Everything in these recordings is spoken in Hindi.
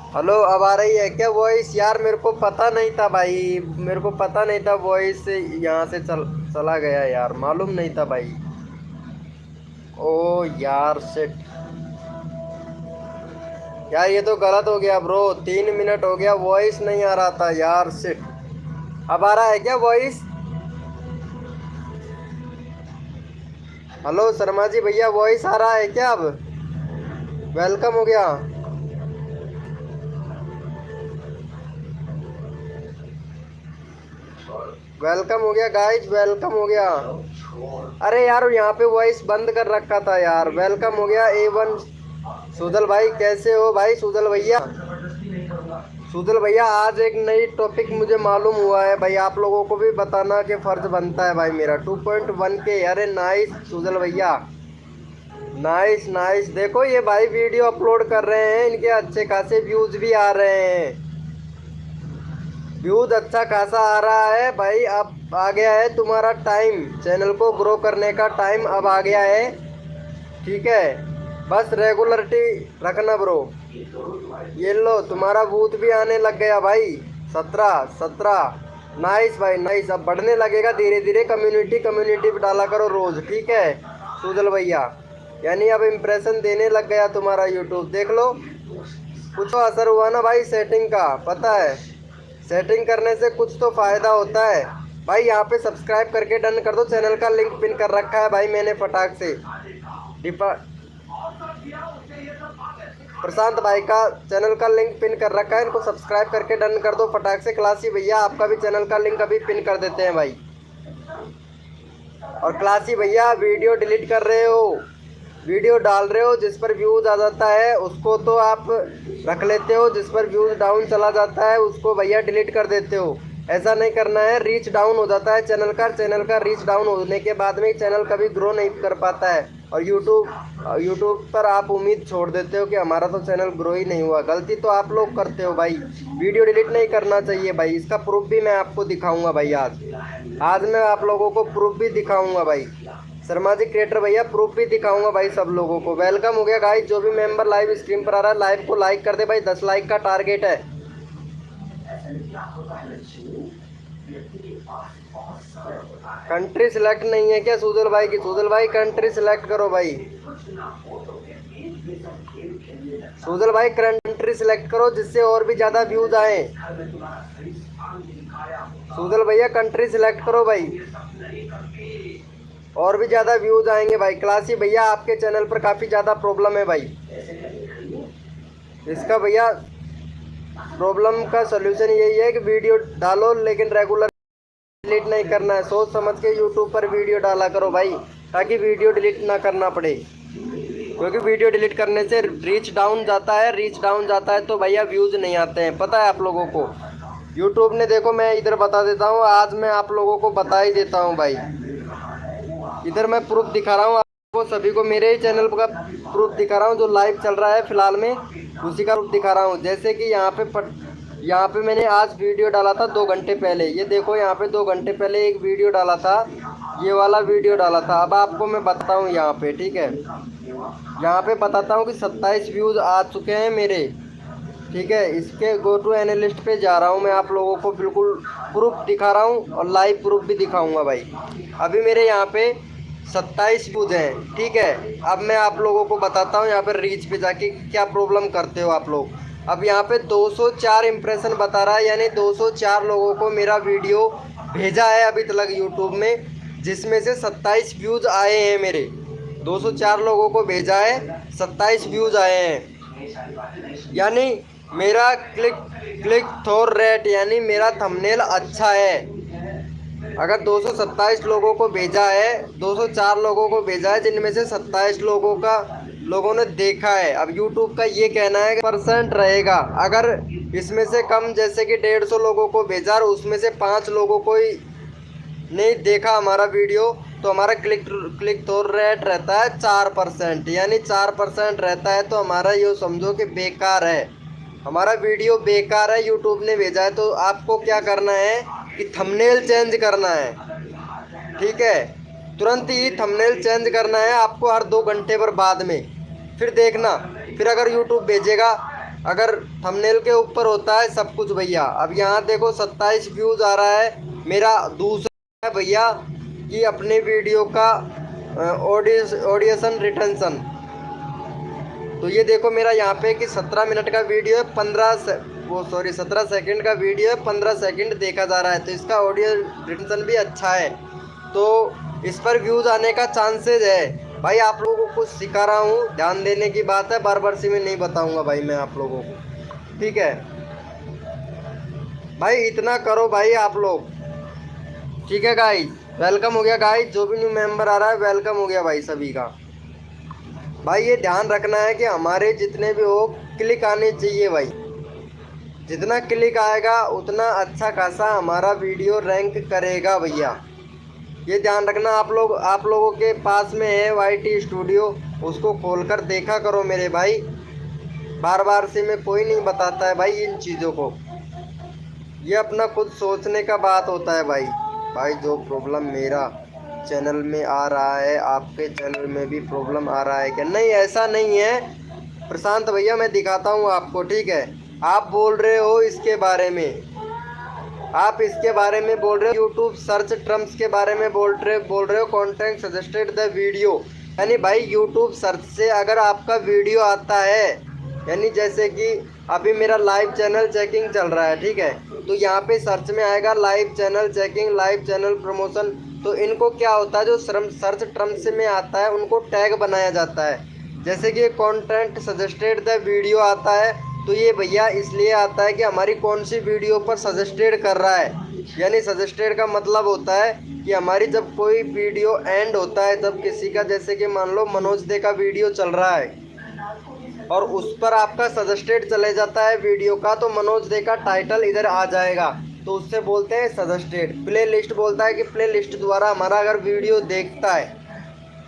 हेलो, अब आ रही है क्या वॉइस? यार मेरे को पता नहीं था भाई, मेरे को पता नहीं था वॉइस यहाँ से चला गया यार, मालूम नहीं था भाई। ओ यार शिट। यार ये तो गलत हो गया ब्रो, 3 मिनट हो गया वॉइस नहीं आ रहा था यार, शिट। अब आ रहा है क्या वॉइस? हेलो शर्मा जी भैया, वॉइस आ रहा है क्या अब? वेलकम हो गया। वेलकम हो गया गाइज, वेलकम हो गया। अरे यार यहाँ पे वॉइस बंद कर रखा था यार। वेलकम हो गया A1। सुदल भाई कैसे हो भाई? सुदल भैया, सुदल भैया आज एक नई टॉपिक मुझे मालूम हुआ है भाई, आप लोगों को भी बताना कि फर्ज बनता है भाई मेरा। 2.1 के, अरे नाइस सुदल भैया, नाइस नाइस। देखो ये भाई वीडियो अपलोड कर रहे हैं, इनके अच्छे खासे व्यूज भी आ रहे हैं, व्यूज अच्छा खासा आ रहा है भाई। अब आ गया है तुम्हारा टाइम, चैनल को ग्रो करने का टाइम अब आ गया है। ठीक है, बस रेगुलरिटी रखना ब्रो। ये लो तुम्हारा बूथ भी आने लग गया भाई, 17 17। नाइस भाई नाइस, अब बढ़ने लगेगा धीरे धीरे। कम्युनिटी कम्युनिटी पे डाला करो रोज, ठीक है सुजल भैया। यानी अब इम्प्रेशन देने लग गया तुम्हारा यूट्यूब, देख लो। कुछ तो असर हुआ ना भाई सेटिंग का, पता है? सेटिंग करने से कुछ तो फायदा होता है भाई। यहाँ पे सब्सक्राइब करके डन कर दो, चैनल का लिंक पिन कर रखा है भाई मैंने फटाक से। डिपा प्रशांत भाई का चैनल का लिंक पिन कर रखा है, इनको सब्सक्राइब करके डन कर दो फटाक से। क्लासी भैया आपका भी चैनल का लिंक अभी पिन कर देते हैं भाई। और क्लासी भैया वीडियो डिलीट कर रहे हो, वीडियो डाल रहे हो, जिस पर व्यूज आ जाता है उसको तो आप रख लेते हो, जिस पर व्यूज डाउन चला जाता है उसको भैया डिलीट कर देते हो। ऐसा नहीं करना है, रीच डाउन हो जाता है चैनल का रीच डाउन होने के बाद में चैनल कभी ग्रो नहीं कर पाता है। और यूट्यूब पर आप उम्मीद छोड़ देते हो कि हमारा तो चैनल ग्रो ही नहीं हुआ। गलती तो आप लोग करते हो भाई, वीडियो डिलीट नहीं करना चाहिए भाई। इसका प्रूफ भी मैं आपको दिखाऊंगा भाई आज मैं आप लोगों को प्रूफ भी दिखाऊंगा भाई। शर्मा जी क्रिएटर भैया प्रूफ भी दिखाऊंगा भाई सब लोगों को। वेलकम हो गया गाइस, जो भी मेंबर लाइव स्ट्रीम पर आ रहा है लाइव को लाइक कर दे भाई, 10 लाइक का टारगेट है। कंट्री सिलेक्ट नहीं है क्या सुजल भाई की? सुजल भाई कंट्री सिलेक्ट करो भाई, सुजल भाई कंट्री सिलेक्ट करो जिससे और भी ज्यादा व्यूज आए। सुजल भैया कंट्री सिलेक्ट करो भाई, और भी ज्यादा व्यूज आएंगे भाई। क्लासी भैया आपके चैनल पर काफी ज्यादा प्रॉब्लम है भाई, इसका भैया प्रॉब्लम का सोल्यूशन यही है कि वीडियो डालो लेकिन रेगुलर डिलीट नहीं करना है। सोच समझ के यूट्यूब पर वीडियो डाला करो भाई, ताकि वीडियो डिलीट ना करना पड़े। क्योंकि वीडियो डिलीट करने से रीच डाउन जाता है, रीच डाउन जाता है तो भैया व्यूज नहीं आते हैं, पता है आप लोगों को। यूट्यूब ने देखो, मैं इधर बता देता हूँ, आज मैं आप लोगों को बता ही देता हूँ भाई। इधर मैं प्रूफ दिखा रहा हूँ आपको सभी को, मेरे ही चैनल का प्रूफ दिखा रहा हूँ जो लाइव चल रहा है फिलहाल में, उसी का प्रूफ दिखा रहा हूँ। जैसे कि यहाँ पे मैंने आज वीडियो डाला था 2 घंटे पहले, ये देखो यहाँ पे 2 घंटे पहले एक वीडियो डाला था, ये वाला वीडियो डाला था। अब आपको मैं बताता हूँ यहाँ पे, ठीक है, यहाँ पे बताता हूँ कि 27 व्यूज़ आ चुके हैं मेरे, ठीक है। इसके गो टू एनालिस्ट पे जा रहा हूँ मैं, आप लोगों को बिल्कुल प्रूफ दिखा रहा हूँ और लाइव प्रूफ भी दिखाऊंगा भाई। अभी मेरे यहाँ पे 27 व्यूज हैं, ठीक है। अब मैं आप लोगों को बताता हूँ यहाँ पर रीच पे जाके क्या प्रॉब्लम करते हो आप लोग। अब यहाँ पे 204 इम्प्रेशन बता रहा है, यानी 204 लोगों को मेरा वीडियो भेजा है अभी तक यूट्यूब में, जिसमें से 27 व्यूज़ आए हैं मेरे। 204 लोगों को भेजा है, 27 व्यूज़ आए हैं, यानी मेरा क्लिक थ्रू रेट, यानी मेरा थंबनेल अच्छा है। अगर 227 लोगों को भेजा है, 204 लोगों को भेजा है, जिनमें से 27 लोगों ने देखा है। अब यूट्यूब का ये कहना है कि % रहेगा, अगर इसमें से कम जैसे कि 150 लोगों को भेजा और उसमें से 5 लोगों को ही नहीं देखा हमारा वीडियो, तो हमारा क्लिक थ्रू रेट रहता है 4%, यानी 4% रहता है। तो हमारा ये समझो कि बेकार है, हमारा वीडियो बेकार है, यूट्यूब ने भेजा है। तो आपको क्या करना है कि थंबनेल चेंज करना है, ठीक है, तुरंत ही थंबनेल चेंज करना है आपको, हर 2 घंटे पर बाद में। फिर देखना, फिर अगर यूट्यूब भेजेगा, अगर थंबनेल के ऊपर होता है सब कुछ भैया। अब यहाँ देखो 27 व्यूज़ आ रहा है मेरा। दूसरा है भैया कि अपने वीडियो का ऑडियंस रिटेंशन। तो ये देखो मेरा यहाँ पे कि 17 मिनट का वीडियो है, 17 सेकंड का वीडियो है, 15 सेकंड देखा जा रहा है। तो इसका ऑडियो रिटेंशन भी अच्छा है, तो इस पर व्यूज़ आने का चांसेज है भाई। आप लोगों को कुछ सिखा रहा हूँ, ध्यान देने की बात है। बार बार से मैं नहीं बताऊँगा भाई मैं आप लोगों को, ठीक है भाई। इतना करो भाई आप लोग, ठीक है गाइस। वेलकम हो गया गाइस, जो भी न्यू मेंबर आ रहा है वेलकम हो गया भाई सभी का। भाई ये ध्यान रखना है कि हमारे जितने भी हो क्लिक आने चाहिए भाई। जितना क्लिक आएगा उतना अच्छा खासा हमारा वीडियो रैंक करेगा भैया। ये ध्यान रखना। आप लोगों के पास में है YT स्टूडियो, उसको खोलकर देखा करो मेरे भाई। बार बार से मैं कोई नहीं बताता है भाई इन चीज़ों को, ये अपना खुद सोचने का बात होता है भाई। भाई जो प्रॉब्लम मेरा चैनल में आ रहा है आपके चैनल में भी प्रॉब्लम आ रहा है क्या? नहीं, ऐसा नहीं है प्रशांत भैया, मैं दिखाता हूँ आपको, ठीक है। आप बोल रहे हो इसके बारे में, आप इसके बारे में बोल रहे हो, यूट्यूब सर्च टर्म्स के बारे में बोल रहे हो, कंटेंट सजेस्टेड द वीडियो। यानी भाई यूट्यूब सर्च से अगर आपका वीडियो आता है, यानी जैसे कि अभी मेरा लाइव चैनल चेकिंग चल रहा है, ठीक है, तो यहाँ पे सर्च में आएगा live channel checking, live channel promotion. तो इनको क्या होता है, जो सर्च टर्म्स में आता है उनको टैग बनाया जाता है। जैसे कि कंटेंट सजेस्टेड द वीडियो आता है, तो ये भैया इसलिए आता है कि हमारी कौन सी वीडियो पर सजेस्टेड कर रहा है। यानी सजेस्टेड का मतलब होता है कि हमारी जब कोई वीडियो एंड होता है, जब किसी का, जैसे कि मान लो मनोज दे का वीडियो चल रहा है और उस पर आपका सजेस्टेड चले जाता है वीडियो का, तो मनोज दे का टाइटल इधर आ जाएगा, तो उससे बोलते हैं सजेस्टेड। प्ले लिस्ट बोलता है कि प्ले लिस्ट द्वारा हमारा अगर वीडियो देखता है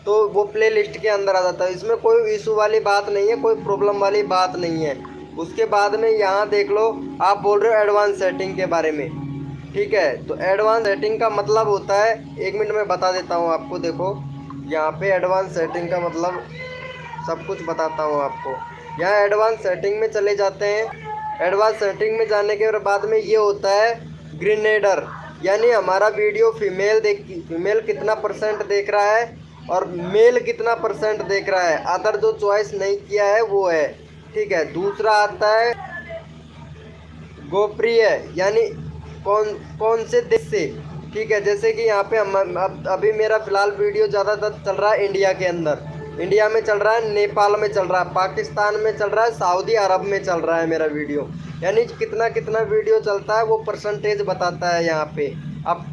तो वो प्ले लिस्ट के अंदर आ जाता है। इसमें कोई इशू वाली बात नहीं है, कोई प्रॉब्लम वाली बात नहीं है। उसके बाद में यहाँ देख लो, आप बोल रहे हो एडवांस सेटिंग के बारे में, ठीक है। तो एडवांस सेटिंग का मतलब होता है, 1 मिनट में बता देता हूँ आपको। देखो यहाँ पे एडवांस सेटिंग का मतलब सब कुछ बताता हूँ आपको। यहाँ एडवांस सेटिंग में चले जाते हैं। एडवांस सेटिंग में जाने के बाद में ये होता है ग्रेनेडर, यानी हमारा वीडियो फीमेल कितना % देख रहा है और मेल कितना % देख रहा है। अदर जो चॉइस नहीं किया है वो है, ठीक है। दूसरा आता है गोप्रिय, यानी कौन से देश से, ठीक है। जैसे कि यहाँ पे अभी मेरा फ़िलहाल वीडियो ज़्यादातर चल रहा है इंडिया के अंदर, इंडिया में चल रहा है, नेपाल में चल रहा है, पाकिस्तान में चल रहा है, सऊदी अरब में चल रहा है मेरा वीडियो। यानी कितना वीडियो चलता है वो % बताता है यहाँ पे। अब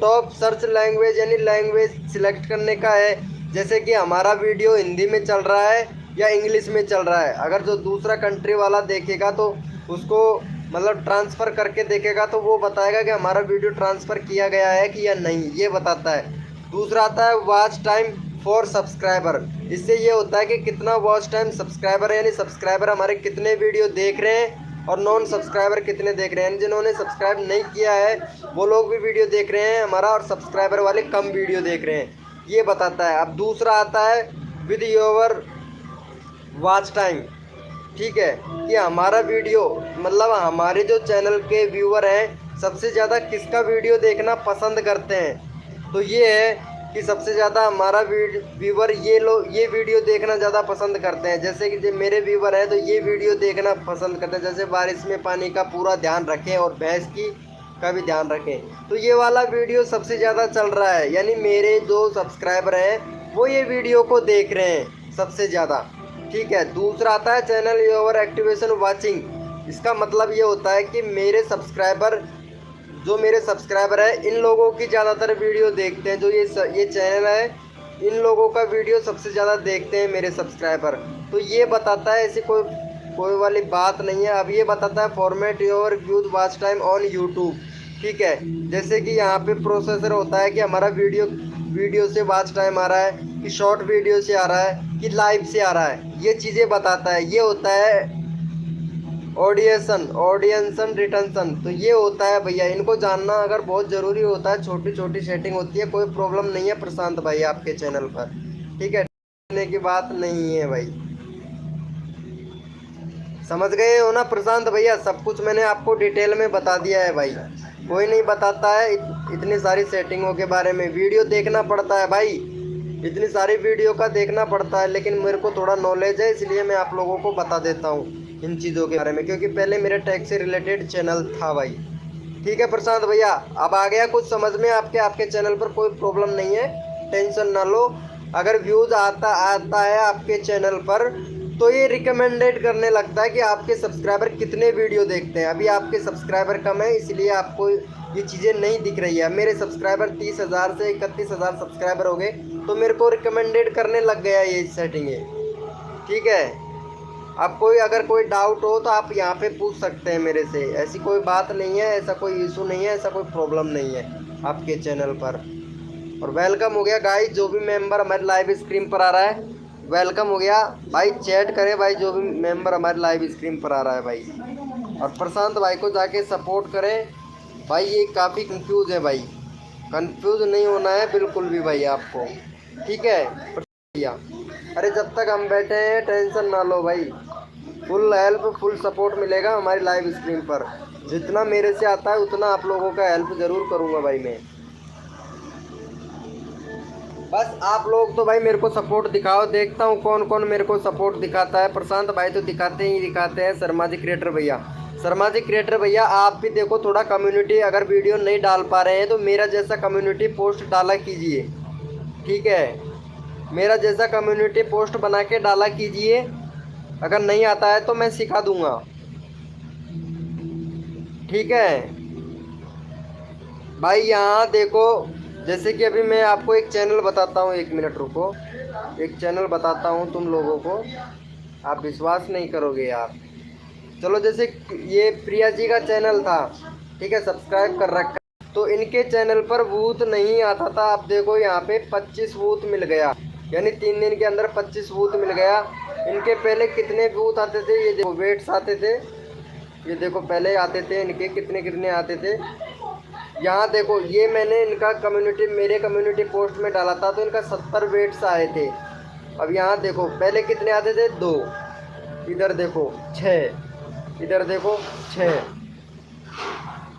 टॉप सर्च लैंग्वेज, यानी लैंग्वेज सिलेक्ट करने का है। जैसे कि हमारा वीडियो हिंदी में चल रहा है या इंग्लिश में चल रहा है। अगर जो दूसरा कंट्री वाला देखेगा तो उसको मतलब ट्रांसफ़र करके देखेगा तो वो बताएगा कि हमारा वीडियो ट्रांसफ़र किया गया है कि या नहीं, ये बताता है। दूसरा आता है वॉच टाइम फॉर सब्सक्राइबर। इससे ये होता है कि कितना वॉच टाइम सब्सक्राइबर है, यानी सब्सक्राइबर हमारे कितने वीडियो देख रहे हैं और नॉन सब्सक्राइबर कितने देख रहे हैं। यानी जिन्होंने सब्सक्राइब नहीं किया है वो लोग भी वीडियो देख रहे हैं हमारा, और सब्सक्राइबर वाले कम वीडियो देख रहे हैं, ये बताता है। अब दूसरा आता है विद योर वॉच टाइम, ठीक है, कि हमारा वीडियो मतलब हमारे जो चैनल के व्यूअर हैं सबसे ज़्यादा किसका वीडियो देखना पसंद करते हैं। तो ये है कि सबसे ज़्यादा हमारा व्यूअर ये वीडियो देखना ज़्यादा पसंद करते हैं। जैसे कि जो मेरे व्यूअर हैं तो ये वीडियो देखना पसंद करते हैं, जैसे बारिश में पानी का पूरा ध्यान रखें और भैंस की का भी ध्यान रखें। तो ये वाला वीडियो सबसे ज़्यादा चल रहा है, यानी मेरे जो सब्सक्राइबर हैं वो ये वीडियो को देख रहे हैं सबसे ज़्यादा, ठीक है। दूसरा आता है चैनल योर एक्टिवेशन वाचिंग। इसका मतलब ये होता है कि मेरे सब्सक्राइबर है इन लोगों की ज़्यादातर वीडियो देखते हैं। जो ये चैनल है इन लोगों का वीडियो सबसे ज़्यादा देखते हैं मेरे सब्सक्राइबर। तो ये बताता है, ऐसी कोई वाली बात नहीं है। अब ये बताता है format your views watch time on YouTube, ठीक है। जैसे कि यहाँ पे प्रोसेसर होता है कि हमारा वीडियो से वॉच टाइम आ रहा है, कि शॉर्ट वीडियो से आ रहा है, कि लाइव से आ रहा है, ये चीज़ें बताता है। ये होता है ऑडियंस रिटेंशन। तो ये होता है भैया, इनको जानना अगर बहुत ज़रूरी होता है। छोटी छोटी सेटिंग होती है, कोई प्रॉब्लम नहीं है प्रशांत भाई आपके चैनल पर, ठीक है। डरने की बात नहीं है भाई। समझ गए हो ना प्रशांत भैया? सब कुछ मैंने आपको डिटेल में बता दिया है भाई। कोई नहीं बताता है इतनी सारी सेटिंगों के बारे में, वीडियो देखना पड़ता है भाई, इतनी सारी वीडियो का देखना पड़ता है। लेकिन मेरे को थोड़ा नॉलेज है, इसलिए मैं आप लोगों को बता देता हूँ इन चीज़ों के बारे में, क्योंकि पहले मेरे टैक्स से रिलेटेड चैनल था भाई। ठीक है प्रशांत भैया, अब आ गया कुछ समझ में आपके? आपके चैनल पर कोई प्रॉब्लम नहीं है, टेंशन ना लो। अगर व्यूज़ आता है आपके चैनल पर तो ये रिकमेंडेड करने लगता है कि आपके सब्सक्राइबर कितने वीडियो देखते हैं। अभी आपके सब्सक्राइबर कम है, इसलिए आपको ये चीज़ें नहीं दिख रही है। मेरे सब्सक्राइबर 30,000 से 31,000 सब्सक्राइबर हो गए, तो मेरे को रिकमेंडेड करने लग गया ये सेटिंग है। ठीक है, अब अगर कोई डाउट हो तो आप यहाँ पे पूछ सकते हैं मेरे से, ऐसी कोई बात नहीं है, ऐसा कोई इशू नहीं है, ऐसा कोई प्रॉब्लम नहीं है आपके चैनल पर। और वेलकम हो गया गाइस, जो भी मेंबर हमारे लाइव स्क्रीन पर आ रहा है वेलकम हो गया भाई। चैट करें भाई, जो भी मेंबर हमारे लाइव स्क्रीन पर आ रहा है भाई। और प्रशांत भाई को जाके सपोर्ट करें भाई, ये काफ़ी कंफ्यूज है भाई, कंफ्यूज नहीं होना है बिल्कुल भी भाई आपको। ठीक है भैया, अरे जब तक हम बैठे हैं टेंशन ना लो भाई, फुल हेल्प फुल सपोर्ट मिलेगा हमारी लाइव स्क्रीन पर। जितना मेरे से आता है उतना आप लोगों का हेल्प ज़रूर करूँगा भाई मैं। बस आप लोग तो भाई मेरे को सपोर्ट दिखाओ, देखता हूँ कौन कौन मेरे को सपोर्ट दिखाता है। प्रशांत भाई तो दिखाते ही दिखाते हैं। शर्मा जी क्रिएटर भैया, शर्मा जी क्रिएटर भैया आप भी देखो थोड़ा कम्युनिटी, अगर वीडियो नहीं डाल पा रहे हैं तो मेरा जैसा कम्युनिटी पोस्ट डाला कीजिए। ठीक है, मेरा जैसा कम्युनिटी पोस्ट बना के डाला कीजिए, अगर नहीं आता है तो मैं सिखा दूंगा। ठीक है भाई, यहाँ देखो जैसे कि अभी मैं आपको एक चैनल बताता हूँ, 1 मिनट रुको, एक चैनल बताता हूँ तुम लोगों को, आप विश्वास नहीं करोगे यार। चलो जैसे ये प्रिया जी का चैनल था, ठीक है, सब्सक्राइब कर रखा, तो इनके चैनल पर वूत नहीं आता था। आप देखो यहाँ पे 25 वूत मिल गया, यानी 3 दिन के अंदर 25 वूत मिल गया। इनके पहले कितने वूत आते थे, ये देखो वेट्स आते थे, ये देखो पहले आते थे इनके कितने कितने आते थे। यहाँ देखो ये मैंने इनका कम्युनिटी, मेरे कम्युनिटी पोस्ट में डाला था तो इनका 70 वेट्स आए थे। अब यहाँ देखो पहले कितने आते थे, 2, इधर देखो 6, इधर देखो 6,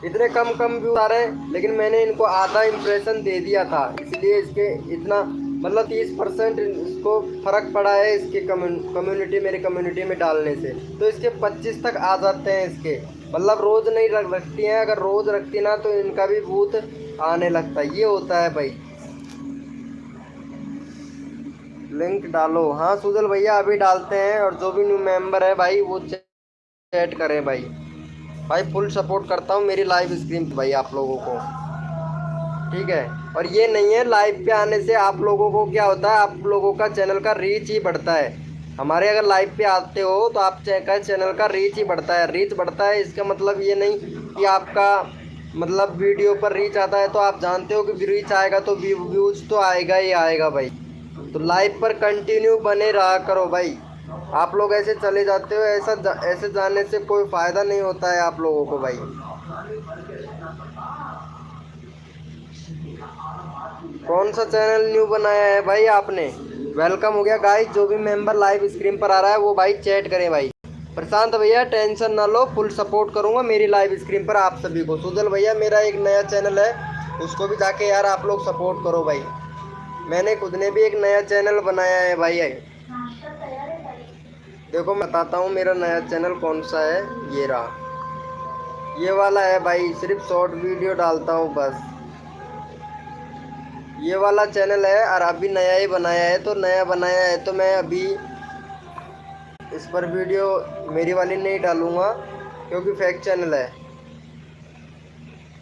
इतने कम व्यू आ रहे हैं। लेकिन मैंने इनको आधा इम्प्रेशन दे दिया था, इसलिए इसके इतना मतलब 30% इसको फ़र्क पड़ा है इसके कम्युनिटी, मेरे कम्युनिटी में डालने से। तो इसके 25 तक आ जाते हैं इसके, मतलब रोज़ नहीं रखती हैं, अगर रोज़ रखती ना तो इनका भी बूथ आने लगता है। ये होता है भाई। लिंक डालो, हाँ सुजल भैया अभी डालते हैं। और जो भी न्यू मेंबर है भाई वो चैट करें भाई। भाई फुल सपोर्ट करता हूँ मेरी लाइव स्क्रीन पे भाई आप लोगों को। ठीक है, और ये नहीं है लाइव पे आने से आप लोगों को क्या होता है, आप लोगों का चैनल का रीच ही बढ़ता है। हमारे अगर लाइव पे आते हो तो आप चैनल का रीच ही बढ़ता है। रीच बढ़ता है इसका मतलब ये नहीं कि आपका मतलब वीडियो पर रीच आता है तो आप जानते हो कि रीच आएगा तो व्यूज तो आएगा ही आएगा भाई। तो लाइव पर कंटिन्यू बने रहा करो भाई। आप लोग ऐसे चले जाते हो, ऐसे जाने से कोई फ़ायदा नहीं होता है आप लोगों को भाई। कौन सा चैनल न्यू बनाया है भाई आपने? वेलकम हो गया गाइस, जो भी मेंबर लाइव स्क्रीन पर आ रहा है वो भाई चैट करें भाई। प्रशांत भैया टेंशन ना लो, फुल सपोर्ट करूंगा मेरी लाइव स्क्रीन पर आप सभी को। सुजल भैया मेरा एक नया चैनल है, उसको भी जाके यार आप लोग सपोर्ट करो भाई। मैंने खुद ने भी एक नया चैनल बनाया है भाई। देखो मैं बताता हूँ मेरा नया चैनल कौन सा है, ये रहा, ये वाला है भाई। सिर्फ शॉर्ट वीडियो डालता हूँ बस, ये वाला चैनल है। और अभी नया ही बनाया है, तो नया बनाया है तो मैं अभी इस पर वीडियो मेरी वाली नहीं डालूँगा क्योंकि फेक चैनल है।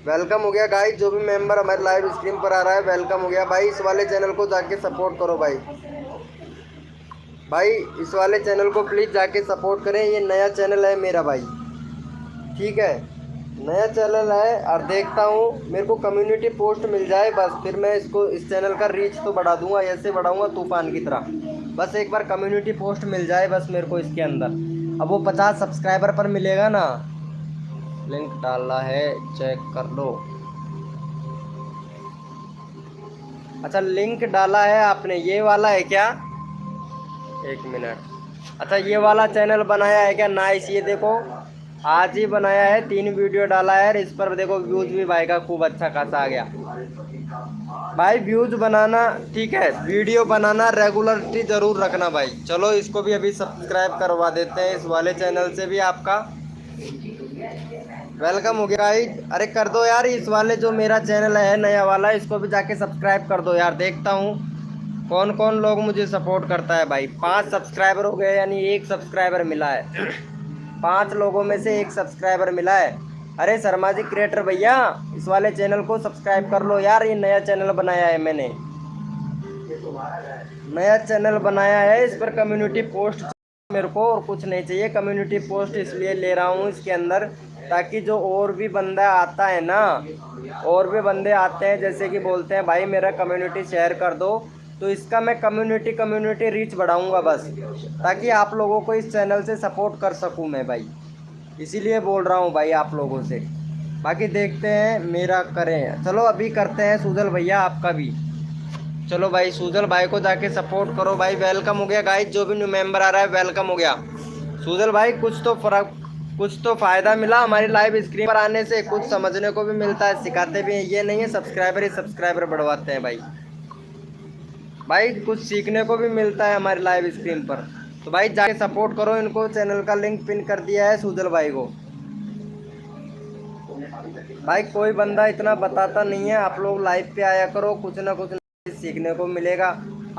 वेलकम हो गया गाइस, जो भी मेंबर हमारे लाइव स्क्रीन पर आ रहा है वेलकम हो गया भाई। इस वाले चैनल को जाके सपोर्ट करो भाई। भाई इस वाले चैनल को प्लीज़ जाके सपोर्ट करें, ये नया चैनल है मेरा भाई। ठीक है, नया चैनल है। और देखता हूँ मेरे को कम्युनिटी पोस्ट मिल जाए बस, फिर मैं इस चैनल का रीच तो बढ़ा दूंगा, ऐसे बढ़ाऊंगा तूफान की तरह। बस एक बार कम्युनिटी पोस्ट मिल जाए बस मेरे को इसके अंदर। अब वो 50 सब्सक्राइबर पर मिलेगा ना। लिंक डाला है, चेक कर लो। अच्छा लिंक डाला है आपने, ये वाला है क्या? 1 मिनट, अच्छा ये वाला चैनल बनाया है क्या? नाइस। ये देखो आज ही बनाया है, 3 वीडियो डाला है, इस पर देखो व्यूज भी भाई का खूब अच्छा खासा आ गया। भाई व्यूज बनाना ठीक है, वीडियो बनाना रेगुलरिटी जरूर रखना भाई। चलो इसको भी अभी सब्सक्राइब करवा देते हैं, इस वाले चैनल से भी आपका वेलकम हो गया गाइस। अरे कर दो यार, इस वाले जो मेरा चैनल है नया वाला, इसको भी जाके सब्सक्राइब कर दो यार। देखता हूँ कौन कौन लोग मुझे सपोर्ट करता है भाई। 5 सब्सक्राइबर हो गए, यानी 1 सब्सक्राइबर मिला है। 5 लोगों में से 1 सब्सक्राइबर मिला है। अरे शर्मा जी क्रिएटर भैया, इस वाले चैनल को सब्सक्राइब कर लो यार। ये नया चैनल बनाया है मैंने, नया चैनल बनाया है, इस पर कम्युनिटी पोस्ट मेरे को और कुछ नहीं चाहिए। कम्युनिटी पोस्ट इसलिए ले रहा हूँ इसके अंदर, ताकि जो और भी बंदा आता है ना, और भी बंदे आते हैं जैसे कि बोलते हैं भाई मेरा कम्युनिटी शेयर कर दो, तो इसका मैं कम्युनिटी रीच बढ़ाऊंगा बस, ताकि आप लोगों को इस चैनल से सपोर्ट कर सकूं मैं भाई। इसीलिए बोल रहा हूँ भाई आप लोगों से। बाकी देखते हैं मेरा करें। चलो अभी करते हैं सुजल भैया आपका भी। चलो भाई सुजल भाई को जाके सपोर्ट करो भाई। वेलकम हो गया गाइस, जो भी न्यू मेंबर आ रहा है वेलकम हो गया। सुजल भाई कुछ तो फर्क, कुछ तो फ़ायदा मिला हमारी लाइव स्क्रीन पर आने से, कुछ समझने को भी मिलता है, सिखाते भी हैं। ये नहीं है सब्सक्राइबर ही सब्सक्राइबर बढ़वाते हैं भाई। भाई कुछ सीखने को भी मिलता है हमारी लाइव स्क्रीन पर। तो भाई जाके सपोर्ट करो इनको। चैनल का लिंक पिन कर दिया है सुजल भाई को। भाई कोई बंदा इतना बताता नहीं है, आप लोग लाइव पे आया करो, कुछ ना कुछ सीखने को मिलेगा।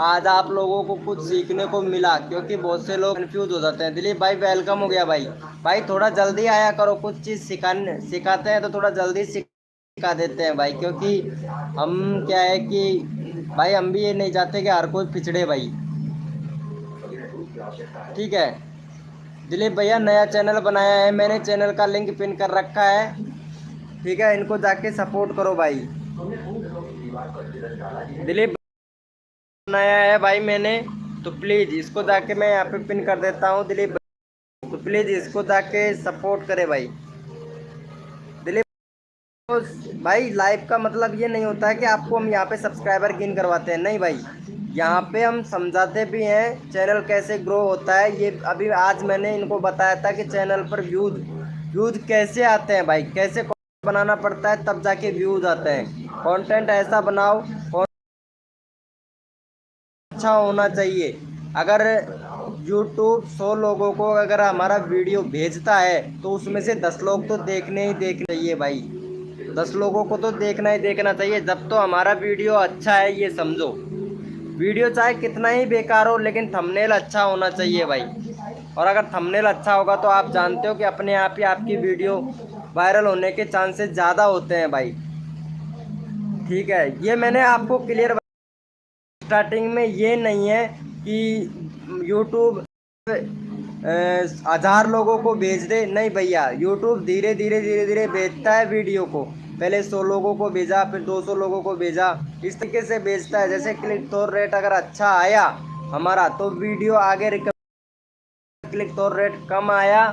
आज आप लोगों को कुछ सीखने को मिला, क्योंकि बहुत से लोग कंफ्यूज हो जाते हैं। दिलीप भाई वेलकम हो गया भाई। भाई थोड़ा जल्दी आया करो, कुछ चीज़ सिखाते हैं तो थोड़ा जल्दी सिखा देते हैं भाई। क्योंकि हम क्या है कि भाई हम भी ये नहीं चाहते कि हर कोई पिछड़े भाई, ठीक है। दिलीप भैया नया चैनल बनाया है मैंने, चैनल का लिंक पिन कर रखा है, ठीक है। इनको जाके सपोर्ट करो भाई। दिलीप बनाया है भाई मैंने, तो प्लीज़ इसको जाके मैं यहाँ पे पिन कर देता हूँ दिलीप, तो प्लीज़ इसको जाके सपोर्ट करे भाई। दिलीप भाई लाइव का मतलब ये नहीं होता है कि आपको हम यहाँ पे सब्सक्राइबर गेन करवाते हैं, नहीं भाई। यहाँ पे हम समझाते भी हैं चैनल कैसे ग्रो होता है। ये अभी आज मैंने इनको बताया था कि चैनल पर व्यूज व्यूज कैसे आते हैं भाई, कैसे कंटेंट बनाना पड़ता है तब जाके व्यूज आते हैं। कंटेंट ऐसा बनाओ, अच्छा होना चाहिए। अगर YouTube 100 लोगों को अगर हमारा वीडियो भेजता है तो उसमें से 10 लोग तो देखने ही देखने चाहिए भाई। 10 लोगों को तो देखना ही देखना चाहिए जब तो हमारा वीडियो अच्छा है, ये समझो। वीडियो चाहे कितना ही बेकार हो, लेकिन थंबनेल अच्छा होना चाहिए भाई। और अगर थंबनेल अच्छा होगा तो आप जानते हो कि अपने आप ही आपकी वीडियो वायरल होने के चांसेस ज़्यादा होते हैं भाई, ठीक है। ये मैंने आपको क्लियर स्टार्टिंग में ये नहीं है कि यूट्यूब 1000 लोगों को भेज दे, नहीं भैया। यूट्यूब धीरे धीरे भेजता है वीडियो को। पहले 100 लोगों को भेजा, फिर 200 लोगों को भेजा, इस तरीके से भेजता है। जैसे क्लिक थ्रू रेट अगर अच्छा आया हमारा तो वीडियो आगे क्लिक थ्रू रेट कम आया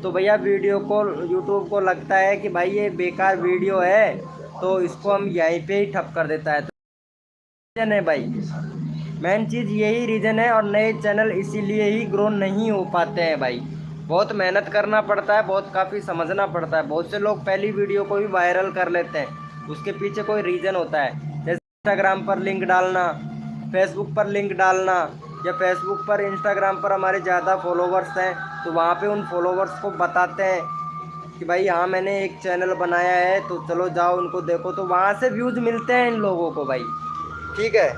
तो भैया वीडियो को यूट्यूब को लगता है कि भाई ये बेकार वीडियो है, तो इसको हम यहीं पे ही ठप कर देता है। तो रीजन है भाई, मेन चीज़ यही रीज़न है। और नए चैनल इसीलिए ही ग्रो नहीं हो पाते हैं भाई। बहुत मेहनत करना पड़ता है, बहुत काफ़ी समझना पड़ता है। बहुत से लोग पहली वीडियो को भी वायरल कर लेते हैं, उसके पीछे कोई रीज़न होता है। जैसे इंस्टाग्राम पर लिंक डालना, फेसबुक पर लिंक डालना, या फेसबुक पर इंस्टाग्राम पर हमारे ज़्यादा फॉलोवर्स हैं तो वहाँ पे उन फॉलोवर्स को बताते हैं कि भाई हाँ मैंने एक चैनल बनाया है तो चलो जाओ उनको देखो, तो वहाँ से व्यूज़ मिलते हैं इन लोगों को भाई, ठीक है।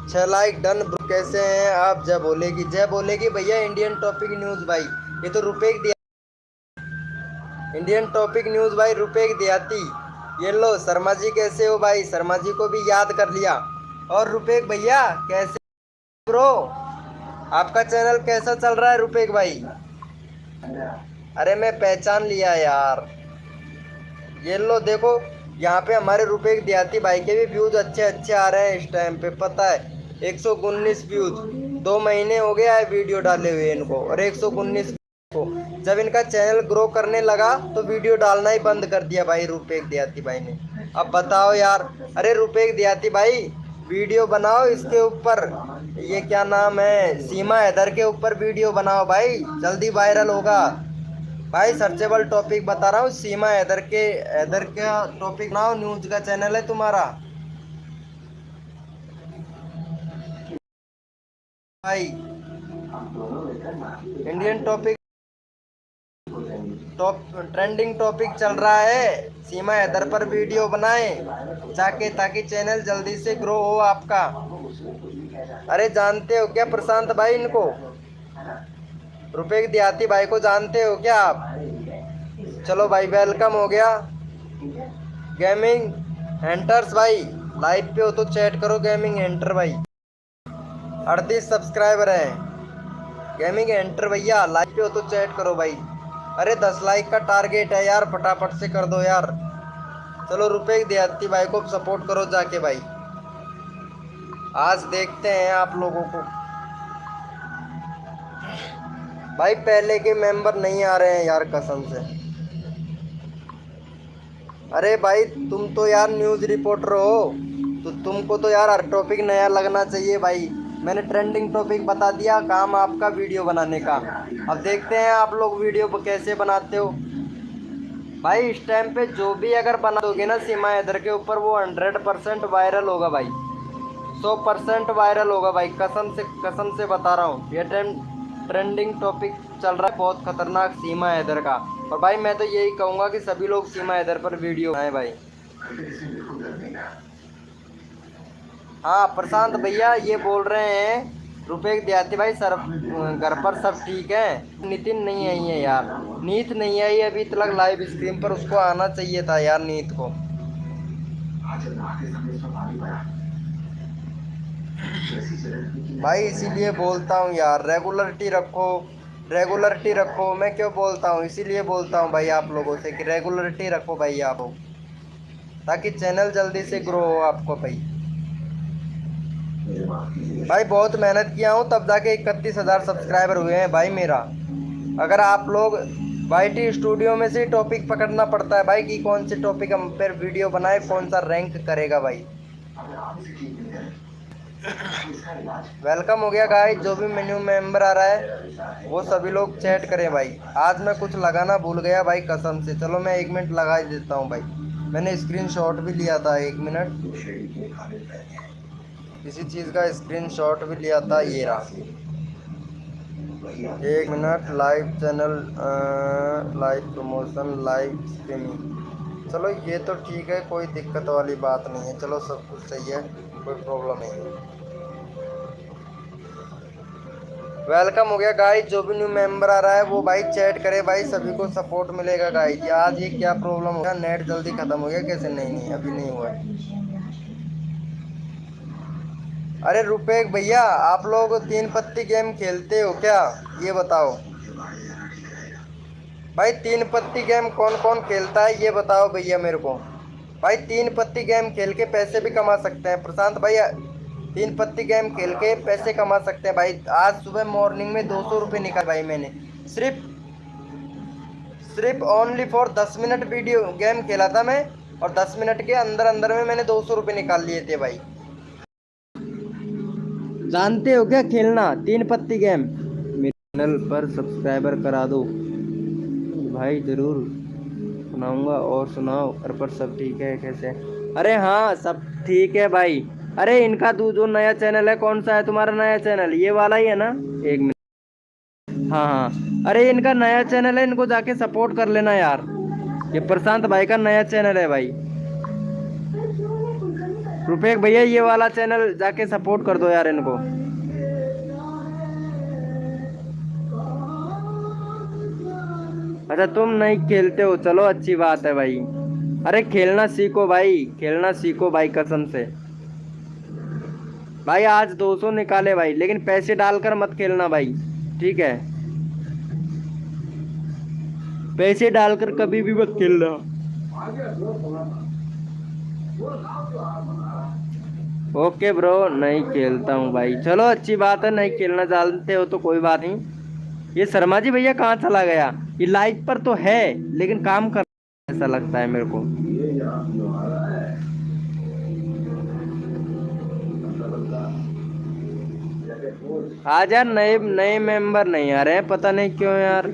6 लाइक डन ब्रो। कैसे हैं आप? जय बोलेगी भैया। इंडियन टॉपिक न्यूज़ भाई, ये तो रुपए की इंडियन टॉपिक न्यूज़ भाई, रुपए की देहाती। ये लो शर्मा जी कैसे हो भाई? शर्मा जी को भी याद कर लिया। और रुपेक भैया कैसे ब्रो? आपका चैनल कैसा चल रहा है रुपेक भाई? अरे मैं पहचान लिया यार। ये लो देखो, यहाँ पे हमारे रुपेक देहाती भाई के भी व्यूज अच्छे अच्छे आ रहे हैं इस टाइम पे, पता है। 119 व्यूज, 2 महीने हो गया है वीडियो डाले हुए इनको, और 119 को। जब इनका चैनल ग्रो करने लगा तो वीडियो डालना ही बंद कर दिया भाई रुपेक देहाती भाई ने। अब बताओ यार। अरे रुपेक देहाती भाई वीडियो बनाओ इसके ऊपर, ये क्या नाम है, सीमा हैदर के ऊपर वीडियो बनाओ भाई, जल्दी वायरल होगा भाई। सर्चेबल टॉपिक बता रहा हूँ, सीमा हैदर का टॉपिक बनाओ, न्यूज का चैनल है तुम्हारा भाई। Indian topic top trending topic चल रहा है, सीमा हैदर पर वीडियो बनाए जाके, ताकि चैनल जल्दी से ग्रो हो आपका। अरे जानते हो क्या प्रशांत भाई इनको, रुपए की देहाती भाई को जानते हो क्या आप? चलो भाई वेलकम हो गया। गेमिंग एंटर्स भाई लाइव पे हो तो चैट करो, गेमिंग एंटर भाई 38 सब्सक्राइबर है। गेमिंग एंटर भैया लाइव पे हो तो चैट करो भाई। अरे 10 लाइक का टारगेट है यार, फटाफट से कर दो यार। चलो रुपए की देहाती भाई को सपोर्ट करो जाके भाई। आज देखते हैं आप लोगों को भाई, पहले के मेंबर नहीं आ रहे हैं यार कसम से। अरे भाई तुम तो यार न्यूज़ रिपोर्टर हो, तो तुमको तो यार हर टॉपिक नया लगना चाहिए भाई। मैंने ट्रेंडिंग टॉपिक बता दिया, काम आपका वीडियो बनाने का। अब देखते हैं आप लोग वीडियो कैसे बनाते हो भाई। इस टाइम पे जो भी अगर बना दोगे ना सीमा हैदर के ऊपर, वो 100% वायरल होगा भाई, 100% वायरल होगा भाई, कसम से बता रहा हूँ। ये ट्रेंडिंग टॉपिक चल रहा है बहुत खतरनाक सीमा हैदर का। और भाई मैं तो यही कहूँगा कि सभी लोग सीमा हैदर पर वीडियो बनाएं भाई। हाँ प्रशांत भैया ये बोल रहे हैं रुपए देहाती भाई, सर घर पर सब ठीक है? नितिन नहीं आई है यार, नीत नहीं आई अभी तक लाइव स्क्रीन पर, उसको आना चाहिए था यार नीत को। भाई इसीलिए बोलता हूँ यार, रेगुलरिटी रखो, रेगुलरिटी रखो। मैं क्यों बोलता हूँ, इसीलिए बोलता हूँ भाई आप लोगों से कि रेगुलरिटी रखो भाई आप, ताकि चैनल जल्दी से ग्रो हो आपको भाई। भाई बहुत मेहनत किया हूँ तब जाके 31,000 सब्सक्राइबर हुए हैं भाई मेरा। अगर आप लोग वाईटी स्टूडियो में से टॉपिक पकड़ना पड़ता है भाई कि कौन से टॉपिक हम पर वीडियो बनाए, कौन सा रैंक करेगा भाई। वेलकम हो गया गाइस, जो भी मेन्यू मेंबर आ रहा है वो सभी लोग चैट करें भाई। आज मैं कुछ लगाना भूल गया भाई कसम से, चलो मैं 1 मिनट लगा ही देता हूँ भाई। मैंने स्क्रीनशॉट भी लिया था, 1 मिनट, किसी चीज़ का स्क्रीनशॉट भी लिया था, ये रहा। 1 minute, live channel, live promotion, live streaming. चलो ये तो ठीक है, कोई दिक्कत वाली बात नहीं है, चलो सब कुछ सही है, कोई प्रॉब्लम नहीं है। वेलकम हो गया गाइस, जो भी न्यू मेंबर आ रहा है वो भाई चैट करे भाई, सभी को सपोर्ट मिलेगा गाइस। आज ये क्या प्रॉब्लम हो गया, नेट जल्दी खत्म हो गया कैसे? नहीं अभी नहीं हुआ है। अरे रुपए भैया आप लोग 3 पत्ती गेम खेलते हो क्या, ये बताओ भाई। 3 पत्ती गेम कौन कौन खेलता है ये बताओ भैया मेरे को भाई। 3 पत्ती गेम खेल के पैसे भी कमा सकते हैं प्रशांत भाई, 3 पत्ती गेम खेल के पैसे कमा सकते हैं भाई। आज सुबह मॉर्निंग में 200 रुपये निकाल भाई मैंने, सिर्फ only for 10 minute video game खेला था मैं, और 10 मिनट के अंदर अंदर में मैंने 200 रुपये निकाल लिए थे भाई। जानते हो क्या खेलना 3 पत्ती गेम? मेरे चैनल पर सब्सक्राइबर करा दो भाई, ज़रूर सुनाऊंगा। और सुनाओ घर पर सब ठीक है कैसे? अरे हाँ सब ठीक है भाई। अरे इनका जो नया चैनल है, कौन सा है तुम्हारा नया चैनल? ये वाला ही है ना? 1 मिनट, हाँ हाँ, अरे इनका नया चैनल है, इनको जाके सपोर्ट कर लेना यार। ये प्रशांत भाई का नया चैनल है भाई। रुपए भैया ये वाला चैनल जाके सपोर्ट कर दो यार इनको। अच्छा तुम नहीं खेलते हो, चलो अच्छी बात है भाई। अरे खेलना सीखो भाई, खेलना सीखो भाई कसम से भाई। आज 200 निकाले भाई, लेकिन पैसे डालकर मत खेलना भाई, ठीक है? पैसे डालकर कभी भी मत खेलना। ओके ब्रो, नहीं खेलता हूँ भाई, चलो अच्छी बात है, नहीं खेलना जानते हो तो कोई बात नहीं। ये शर्मा जी भैया कहाँ चला गया? ये लाइव पर तो है लेकिन काम कर, ऐसा लगता है मेरे को। आज यार नए नए मेंबर नहीं आ रहे हैं, पता नहीं क्यों यार।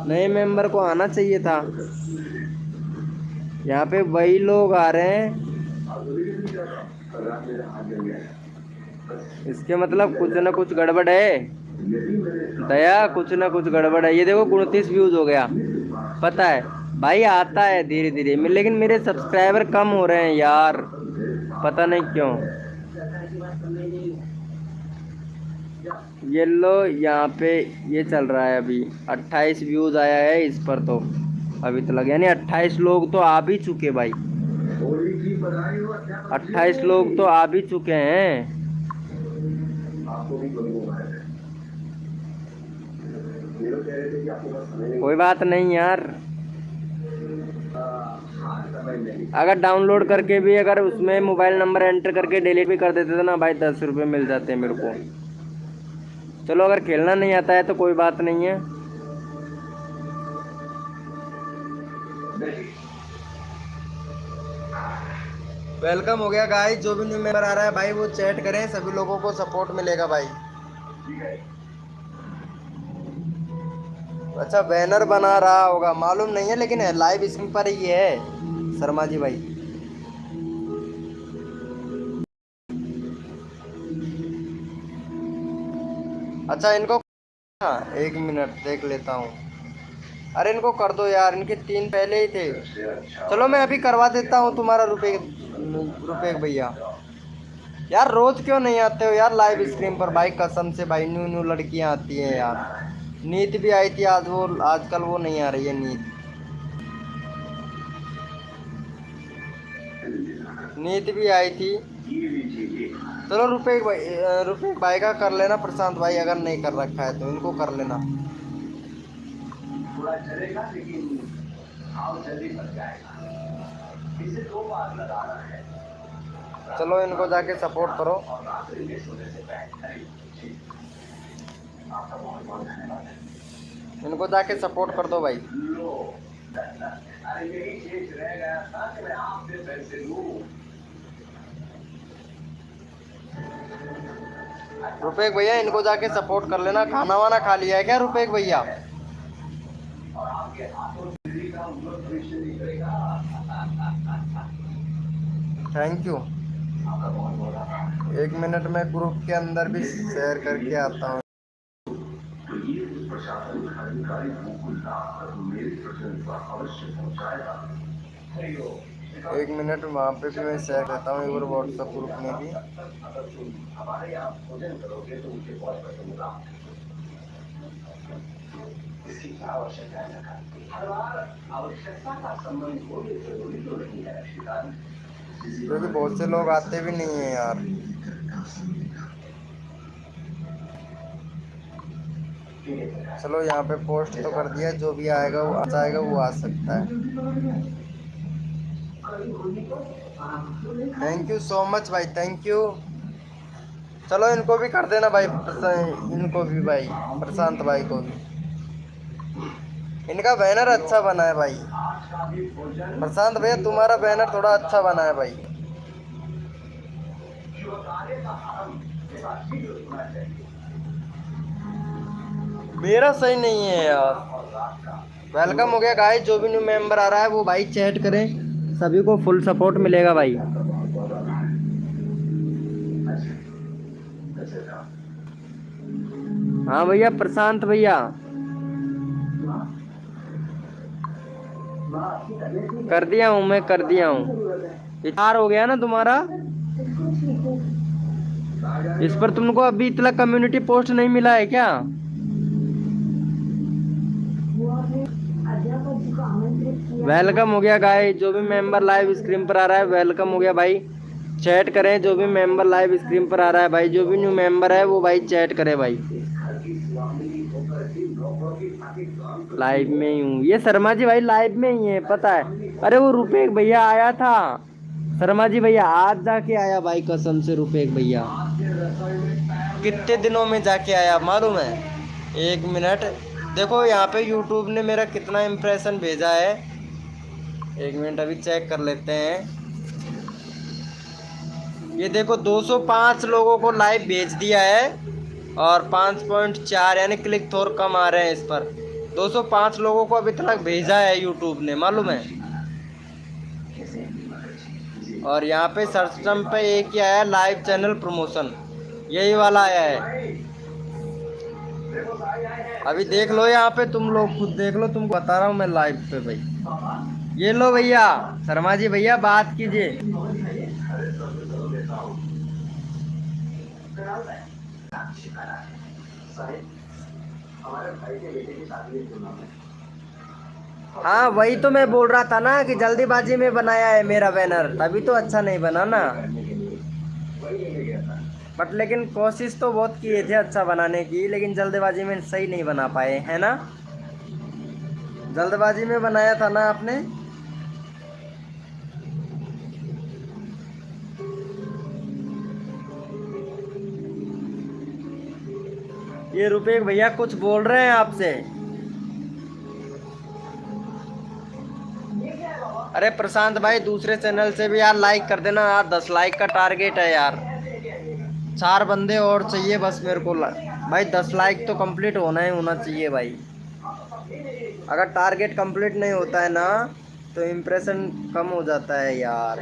नए मेंबर को आना चाहिए था। यहाँ पे वही लोग आ रहे हैं। इसके मतलब कुछ ना कुछ गड़बड़ है दया, कुछ ना कुछ गड़बड़ है। ये देखो 29 व्यूज हो गया। पता है भाई, आता है धीरे धीरे, लेकिन मेरे सब्सक्राइबर कम हो रहे हैं यार, पता नहीं क्यों। ये लो यहाँ पे ये चल रहा है अभी 28 व्यूज आया है इस पर तो अभी तक, यानी 28 लोग तो आ भी चुके भाई। 28 लोग तो आ भी चुके हैं। कोई बात नहीं यार, अगर डाउनलोड करके भी अगर उसमें मोबाइल नंबर एंटर करके डिलीट भी कर देते थे ना भाई, 10 रुपये मिल जाते हैं मेरे को। चलो अगर खेलना नहीं आता है तो कोई बात नहीं है। वेलकम हो गया गाइस, जो भी न्यू मेंबर आ रहा है भाई वो चैट करें, सभी लोगों को सपोर्ट मिलेगा भाई। अच्छा बैनर बना रहा होगा, मालूम नहीं है, लेकिन लाइव स्क्रीन पर ही है शर्मा जी भाई। अच्छा इनको, हाँ 1 मिनट देख लेता हूँ। अरे इनको कर दो यार, इनके 3 पहले ही थे। चलो मैं अभी करवा देता हूँ तुम्हारा रुपए भैया। यार रोज क्यों नहीं आते हो यार लाइव स्ट्रीम पर भाई, कसम से भाई, न्यू न्यू लड़कियां आती हैं यार। नीत भी आई थी आज, वो आजकल वो नहीं आ रही है नीत। नीत भी आई थी। चलो रुपए भाई का कर लेना प्रशांत भाई, अगर नहीं कर रखा है तो इनको कर लेना। चलो इनको जाके सपोर्ट करो। इनको जाके सपोर्ट कर दो भाई। रुपेक भैया इनको जाके सपोर्ट कर लेना। खाना वाना खा लिया है क्या रुपेक भैया? Thank you. 1 मिनट में ग्रुप के अंदर भी शेयर करके आता हूँ। एक मिनट वहाँ पे भी मैं शेयर करता हूँ, एक बार व्हाट्सएप ग्रुप में भी। क्योंकि बहुत से लोग आते भी नहीं है यार। चलो यहाँ पे पोस्ट तो कर दिया, जो भी आएगा वो आ सकता है। थैंक यू सो मच भाई, थैंक यू। चलो इनको भी कर देना भाई, इनको भी भाई, प्रशांत भाई को भी। इनका बैनर अच्छा बना है भाई। प्रशांत भैया तुम्हारा बैनर थोड़ा अच्छा बना है भाई। मेरा सही नहीं है यार। वेलकम हो गया गाइस, जो भी न्यू मेंबर आ रहा है वो भाई चैट करें, सभी को फुल सपोर्ट मिलेगा भाई। हाँ भैया प्रशांत भैया, कर दिया हूँ मैं, कर दिया हूँ। इतार हो गया ना तुम्हारा, इस पर तुमको अभी इतना कम्युनिटी पोस्ट नहीं मिला है क्या? वेलकम हो गया गाइस, जो भी मेंबर लाइव स्क्रीन पर आ रहा है वेलकम हो गया भाई। चैट करें, जो भी मेंबर लाइव स्क्रीन पर आ रहा है भाई, जो भी न्यू मेंबर है वो भाई चैट करे भाई। लाइव में ही हूँ, ये शर्मा जी भाई लाइव में ही है पता है। अरे वो रुपेक भैया आया था, शर्मा जी भैया आज जाके आया भाई, कसम से रुपेक भैया कितने दिनों में जाके आया मालूम है। 1 मिनट देखो यहाँ पे यूट्यूब ने मेरा कितना इम्प्रेशन भेजा है। 1 मिनट अभी चेक कर लेते हैं। ये देखो 205 लोगों को लाइव भेज दिया है और 5.4 यानी क्लिक थोड़ा कम आ रहे हैं इस पर। 205 लोगों को अभी तक भेजा है यूट्यूब ने, मालूम है। और यहाँ पे सर्च टर्म पे एक ही आया, लाइव चैनल प्रमोशन, यही वाला आया है। अभी देख लो यहाँ पे, तुम लोग खुद देख लो, तुमको बता रहा हूँ मैं लाइव पे भाई। ये लो भैया, शर्मा जी भैया बात कीजिए। हाँ वही तो मैं बोल रहा था ना कि जल्दीबाजी में बनाया है मेरा बैनर, तभी तो अच्छा नहीं बना ना। बट लेकिन कोशिश तो बहुत किए थे अच्छा बनाने की, लेकिन जल्दबाजी में सही नहीं बना पाए, है ना। जल्दबाजी में बनाया था ना आपने। ये रुपये भैया कुछ बोल रहे हैं आपसे। अरे प्रशांत भाई दूसरे चैनल से भी यार लाइक कर देना यार, 10 लाइक का टारगेट है यार। 4 बंदे और चाहिए बस मेरे को भाई, 10 लाइक तो कंप्लीट होना चाहिए भाई। अगर टारगेट कंप्लीट नहीं होता है ना तो इम्प्रेशन कम हो जाता है यार।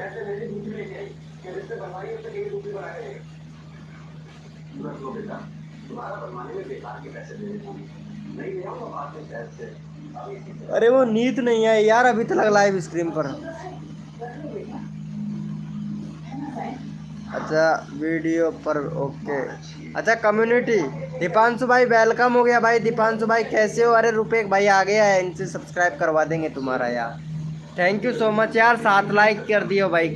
अरे वो नीत नहीं है यार अभी तक लाइव स्ट्रीम पर। अच्छा वीडियो पर, ओके। अच्छा कम्युनिटी, दीपांशु भाई वेलकम हो गया भाई। दीपांशु भाई कैसे हो? अरे रुपये भाई आ गया है, इनसे सब्सक्राइब करवा देंगे तुम्हारा यार। थैंक यू सो मच यार, 7 लाइक कर दियो भाई।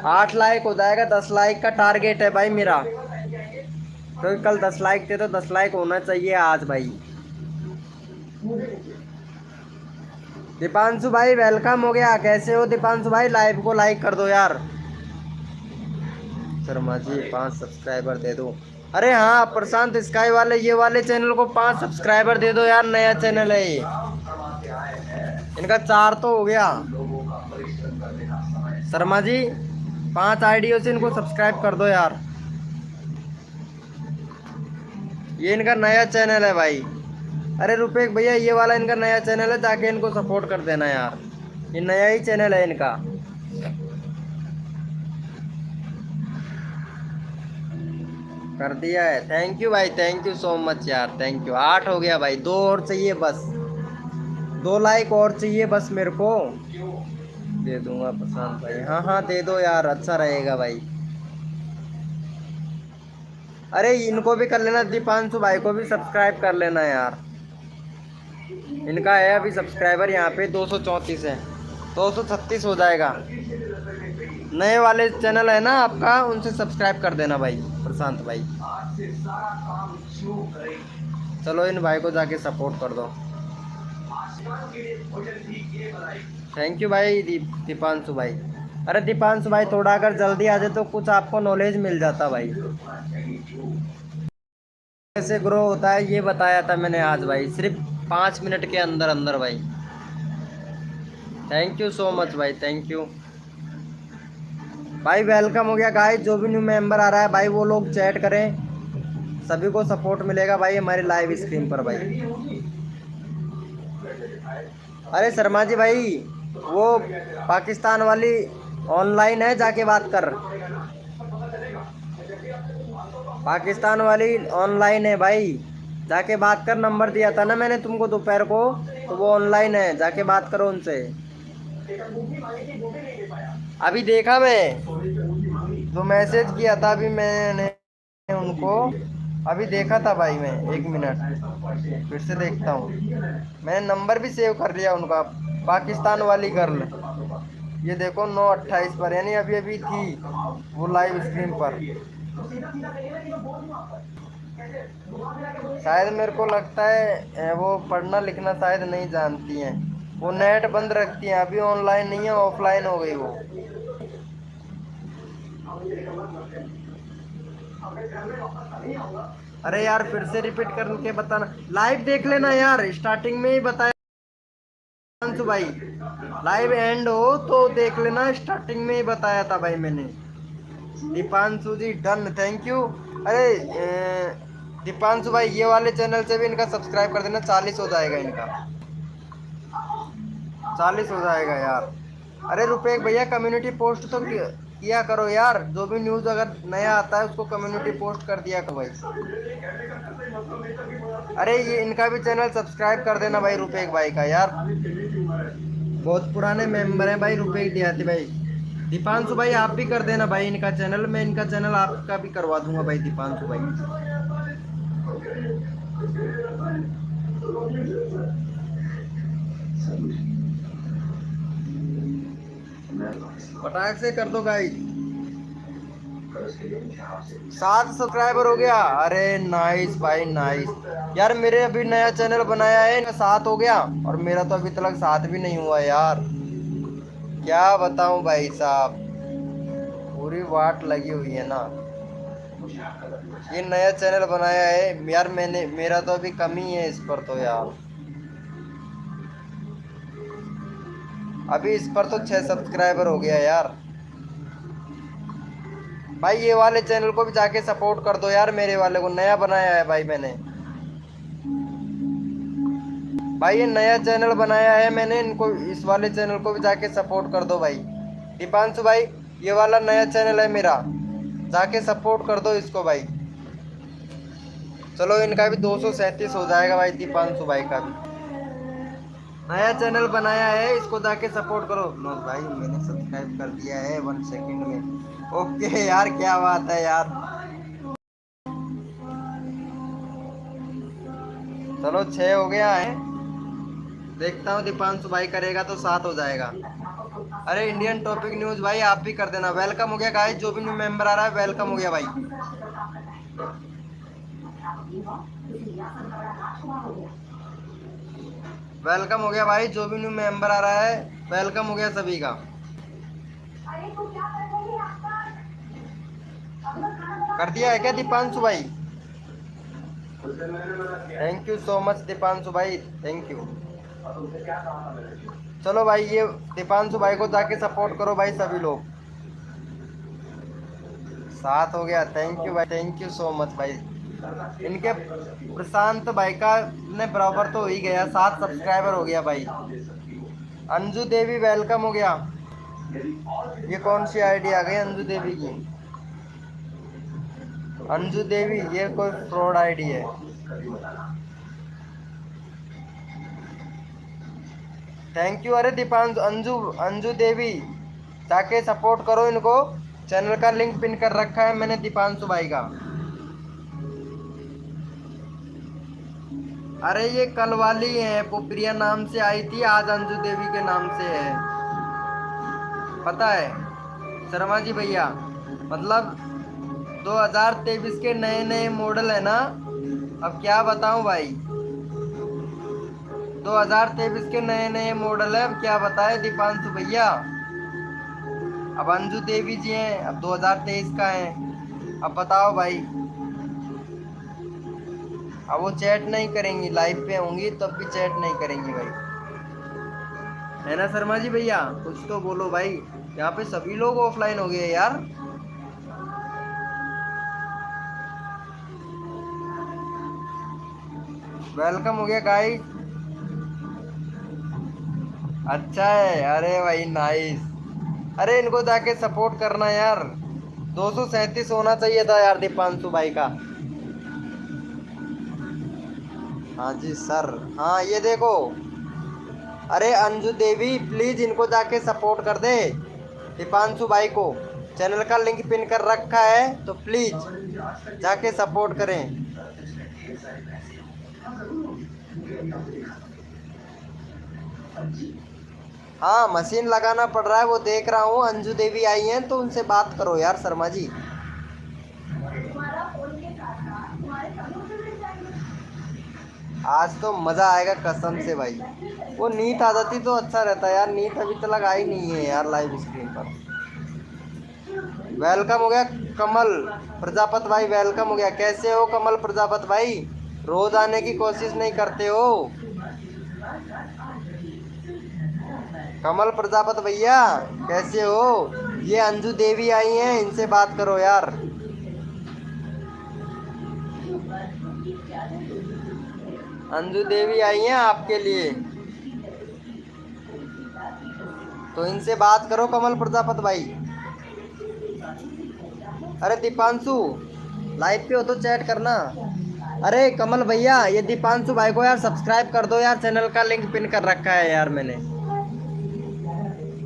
8 लाइक हो जाएगा, 10 लाइक का टारगेट है भाई मेरा। तो कल 10 लाइक थे तो 10 लाइक होना चाहिए आज भाई। दीपांशु भाई वेलकम हो गया, कैसे हो दीपांशु भाई? लाइव को लाइक कर दो यार। शर्मा जी 5 सब्सक्राइबर दे दो। अरे हाँ प्रशांत स्काई वाले, ये वाले चैनल को 5 सब्सक्राइबर दे दो यार, नया चैनल है ये। इनका 4 तो हो गया। शर्मा जी 5 आईडियो से इनको सब्सक्राइब कर दो यार। ये इनका नया चैनल है भाई। अरे रुपये भैया ये वाला इनका नया चैनल है, जाके इनको सपोर्ट कर देना यार, ये नया ही चैनल है इनका। कर दिया है, थैंक यू भाई, थैंक यू सो मच यार, थैंक यू। 8 हो गया भाई, 2 और चाहिए बस, 2 लाइक और चाहिए बस मेरे को। दे दूंगा प्रशांत भाई, हाँ हाँ दे दो यार, अच्छा रहेगा भाई। अरे इनको भी कर लेना, दीपांशु भाई को भी सब्सक्राइब कर लेना यार। इनका है अभी सब्सक्राइबर यहाँ पे 234 है, 236 हो जाएगा। नए वाले चैनल है ना आपका, उनसे सब्सक्राइब कर देना भाई प्रशांत भाई। चलो इन भाई को जाके सपोर्ट कर दो। थैंक यू भाई दीपांशु भाई। अरे दीपांशु भाई थोड़ा अगर जल्दी आ जाए तो कुछ आपको नॉलेज मिल जाता भाई, कैसे ग्रो होता है ये बताया था मैंने आज भाई, सिर्फ 5 मिनट के अंदर अंदर भाई। थैंक यू सो मच भाई, थैंक यू भाई। वेलकम हो गया गाइस, जो भी न्यू मेंबर आ रहा है भाई वो लोग चैट करें, सभी को सपोर्ट मिलेगा भाई हमारे लाइव स्ट्रीम पर भाई। अरे शर्मा जी भाई वो पाकिस्तान वाली ऑनलाइन है, जाके बात कर। पाकिस्तान वाली ऑनलाइन है भाई, जाके बात कर। नंबर दिया था ना मैंने तुमको दोपहर को, तो वो ऑनलाइन है, जाके बात करो उनसे। अभी देखा मैं, जो मैसेज किया था अभी मैंने उनको, अभी देखा था भाई मैं। 1 मिनट फिर से देखता हूँ, मैंने नंबर भी सेव कर लिया उनका। पाकिस्तान वाली गर्ल, ये देखो 9:28 पर, यानी अभी अभी थी वो लाइव स्ट्रीम पर। शायद मेरे को लगता है वो पढ़ना लिखना शायद नहीं जानती हैं, वो नेट बंद रखती हैं, अभी ऑनलाइन नहीं है, ऑफलाइन हो गई वो। अरे यार फिर से रिपीट करके बताना, लाइव देख लेना यार, स्टार्टिंग में ही बताया भाई, लाइव एंड हो तो देख लेना, स्टार्टिंग में ही बताया था भाई मैंने। दीपांशु जी डन, थैंक यू। अरे दीपांशु भाई ये वाले चैनल से भी इनका सब्सक्राइब कर देना, 40 हो जाएगा इनका, 40 हो जाएगा यार। अरे रुपए भैया कम्युनिटी पोस्ट तो किया करो यार, जो भी न्यूज़ अगर नया आता है उसको कम्युनिटी पोस्ट कर दिया करो भाई। अरे ये इनका भी चैनल सब्सक्राइब कर देना भाई, रुपेक भाई का यार, बहुत पुराने मेंबर हैं भाई रुपेक देहाती भाई। दीपांशु भाई आप भी कर देना भाई इनका चैनल, मैं इनका चैनल आपका भी करवा दूंगा भाई दीपांशु भाई। पटाख से कर दो गाइस। 7 सब्सक्राइबर हो गया, अरे नाइस भाई नाइस। यार मेरे अभी नया चैनल बनाया है, 7 हो गया और मेरा तो अभी तक 7 भी नहीं हुआ यार, क्या बताऊं भाई साहब, पूरी वाट लगी हुई है ना। ये नया चैनल बनाया है यार मैंने, मेरा तो अभी कमी है इस पर तो यार, अभी इस पर तो 6 सब्सक्राइबर हो गया यार। भाई ये वाले चैनल को भी जाके सपोर्ट कर दो यार, मेरे वाले को नया बनाया है भाई मैंने, भाई ये नया चैनल बनाया है मैंने, इनको इस वाले चैनल को भी जाके सपोर्ट कर दो भाई। दीपांशु भाई ये वाला नया चैनल है मेरा, जाके सपोर्ट कर दो इसको भाई। चलो इनका भी 237 हो जाएगा भाई, दीपांशु भाई का भी नया चैनल बनाया है, इसको जाके सपोर्ट करो। नो भाई मैंने सब्सक्राइब कर दिया है 1 सेकंड में। ओके यार क्या बात है यार, चलो 6 हो गया है, देखता हूँ दीपांशु भाई करेगा तो 7 हो जाएगा। अरे इंडियन टॉपिक न्यूज भाई आप भी कर देना, वेलकम हो गया गाइस, जो भी न्यू मेंबर आ रहा है वेलकम हो गया भाई। वेलकम हो गया भाई, जो भी न्यू मेंबर आ रहा है वेलकम हो गया सभी का। कर दिया है क्या दीपांशु भाई? Thank you so much Deepanshu भाई, थैंक यू। चलो भाई ये दीपांशु भाई को जाके सपोर्ट करो भाई सभी लोग। 7 हो गया, थैंक यू भाई, थैंक यू सो मच भाई। इनके प्रशांत भाई का ने बराबर तो हो ही गया, 7 सब्सक्राइबर हो गया भाई। अंजू देवी वेलकम हो गया। ये कौन सी आईडी आ गई अंजू देवी की? अंजू देवी ये कोई फ्रॉड आईडी है। Thank you. अरे दीपांशु अंजू अंजू देवी जाके सपोर्ट करो इनको, चैनल का लिंक पिन कर रखा है मैंने दीपांशु भाई का। अरे ये कल वाली है, पोप्रिया नाम से आई थी, आज अंजू देवी के नाम से है, पता है शर्मा जी भैया। मतलब 2023 के नए नए मॉडल है ना, अब क्या बताऊं भाई, 2023 के नए नए मॉडल है, अब क्या बताए दीपांशु भैया। अब अंजू देवी जी हैं, अब 2023 का है, अब बताओ भाई। अब वो चैट नहीं करेंगी, लाइव पे होंगी तब भी चैट नहीं करेंगी भाई, है ना शर्मा जी भैया? कुछ तो बोलो भाई, यहाँ पे सभी लोग ऑफलाइन हो गए यार। वेलकम हो गया गाइस, अच्छा है, अरे भाई नाइस। अरे इनको जाके सपोर्ट करना यार, 237 होना चाहिए था यार दीपांशु भाई का। हाँ जी सर, हाँ ये देखो। अरे अंजू देवी प्लीज इनको जाके सपोर्ट कर दे दीपांशु भाई को, चैनल का लिंक पिन कर रखा है तो प्लीज जाके सपोर्ट करें। हाँ मशीन लगाना पड़ रहा है, वो देख रहा हूँ। अंजू देवी आई हैं तो उनसे बात करो यार शर्मा जी। आज तो मजा आएगा कसम से भाई, वो नीत आ जाती तो अच्छा रहता यार, नीत अभी तक आई नहीं है यार लाइव स्क्रीन पर। वेलकम हो गया कमल प्रजापत भाई, वेलकम हो गया। कैसे हो कमल प्रजापत भाई, रोज आने की कोशिश नहीं करते हो कमल प्रजापत भैया, कैसे हो? ये अंजू देवी आई हैं, इनसे बात करो यार। अंजू देवी आई हैं आपके लिए, तो इनसे बात करो कमल प्रजापति भाई। अरे दीपांशु लाइव पे हो तो चैट करना। अरे कमल भैया ये दीपांशु भाई को यार सब्सक्राइब कर दो यार, चैनल का लिंक पिन कर रखा है यार मैंने।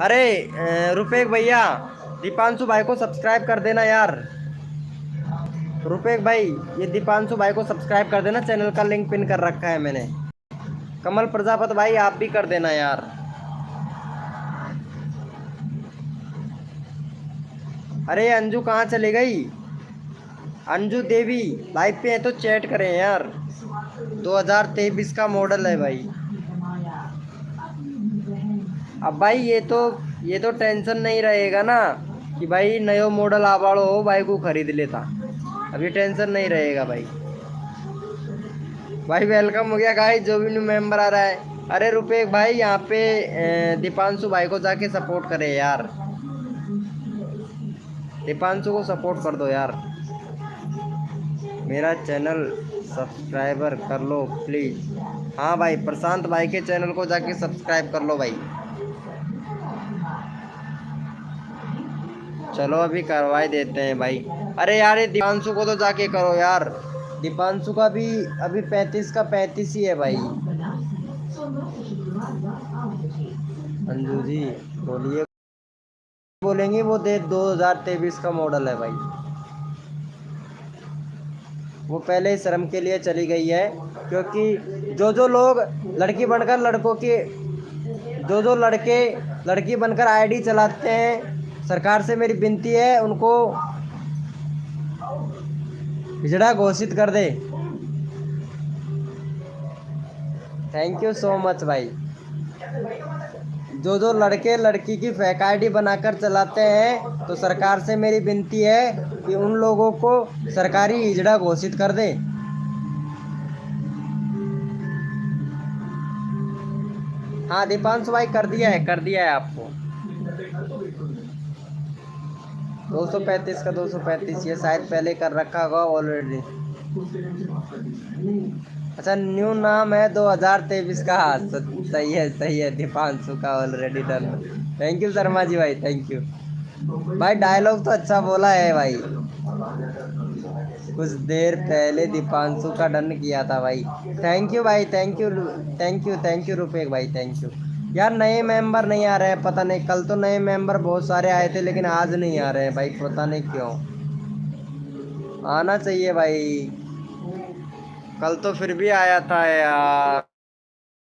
अरे रुपेक भैया दीपांशु भाई को सब्सक्राइब कर देना यार। रुपेक भाई ये दीपांशु भाई को सब्सक्राइब कर देना, चैनल का लिंक पिन कर रखा है मैंने। कमल प्रजापति भाई आप भी कर देना यार। अरे अंजू कहाँ चली गई? अंजू देवी लाइव पे है तो चैट करें यार। 2023 का मॉडल है भाई। अब भाई ये तो टेंशन नहीं रहेगा ना कि भाई नयो मॉडल आवाड़ो हो भाई को खरीद लेता। अभी टेंशन नहीं रहेगा भाई। भाई वेलकम हो गया गाइस, जो भी न्यू मेंबर आ रहा है। अरे रुपेक भाई यहाँ पे दीपांशु भाई को जाके सपोर्ट करे यार, दीपांशु को सपोर्ट कर दो यार। मेरा चैनल सब्सक्राइबर कर लो प्लीज़। हाँ भाई प्रशांत भाई के चैनल को जाके सब्सक्राइब कर लो भाई। चलो अभी करवा देते हैं भाई। अरे यार ये दीपांशु को तो जाके करो यार, दीपांशु का भी अभी 35 का 35 ही है भाई। अंजू जी बोलिए, बोलेंगे वो 2023 का मॉडल है भाई। वो पहले ही शर्म के लिए चली गई है, क्योंकि जो लोग लड़की बनकर लड़कों की, जो लड़की बनकर आईडी चलाते हैं, सरकार से मेरी विनती है उनको हिजड़ा घोषित कर दे। थैंक यू सो मच भाई। जो लड़के लड़की की फेक आईडी बनाकर चलाते हैं, तो सरकार से मेरी विनती है कि उन लोगों को सरकारी हिजड़ा घोषित कर दे। हाँ दीपांशु भाई कर दिया है आपको। 235 का 235 ये शायद पहले कर रखा होगा ऑलरेडी। अच्छा न्यू नाम है 2023 का। सही है दीपांशु का already done. Thank you Sharma ji भाई, थैंक यू भाई। डायलॉग तो अच्छा बोला है भाई। कुछ देर पहले दीपांशु का डन किया था भाई। थैंक यू भाई, थैंक यू रुपेक भाई, थैंक यू यार। नए मेंबर नहीं आ रहे हैं, पता नहीं। कल तो नए मेंबर बहुत सारे आए थे, लेकिन आज नहीं आ रहे हैं भाई, पता नहीं क्यों। आना चाहिए भाई, कल तो फिर भी आया था यार।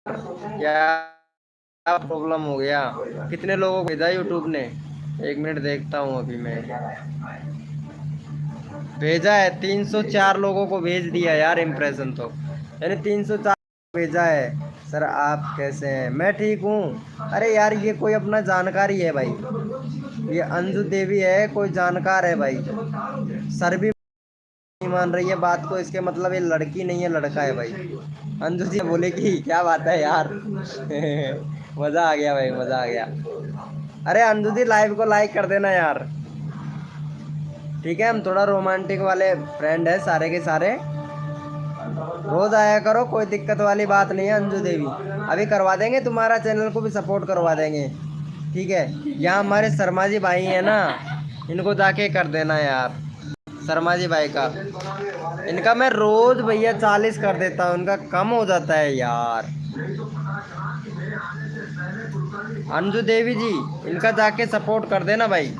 क्या प्रॉब्लम हो गया? कितने लोगों को भेजा यूट्यूब ने? 1 मिनट देखता हूँ अभी मैं। भेजा है 304 लोगों को भेज दिया यार इम्प्रेशन, तो यानी 304 भेजा है। सर आप कैसे हैं? मैं ठीक हूँ। अरे यार ये कोई अपना जानकारी है भाई, ये अंजू देवी है, कोई जानकार है भाई। सर भी नहीं मान रही है बात को, इसके मतलब ये लड़की नहीं है लड़का है भाई। अंजू जी बोलेगी क्या बात है यार। मज़ा आ गया भाई, मज़ा आ गया। अरे अंजू जी लाइव को लाइक कर देना यार, ठीक है? हम थोड़ा रोमांटिक वाले फ्रेंड है सारे के सारे। रोज आया करो, कोई दिक्कत वाली बात नहीं है। अंजू देवी अभी करवा देंगे, तुम्हारा चैनल को भी सपोर्ट करवा देंगे, ठीक है? यहाँ हमारे शर्मा जी भाई हैं ना, इनको जाके कर देना यार। शर्मा जी भाई का इनका मैं रोज भैया 40 कर देता हूँ, उनका कम हो जाता है यार। अंजू देवी जी इनका जाके सपोर्ट कर देना भाई।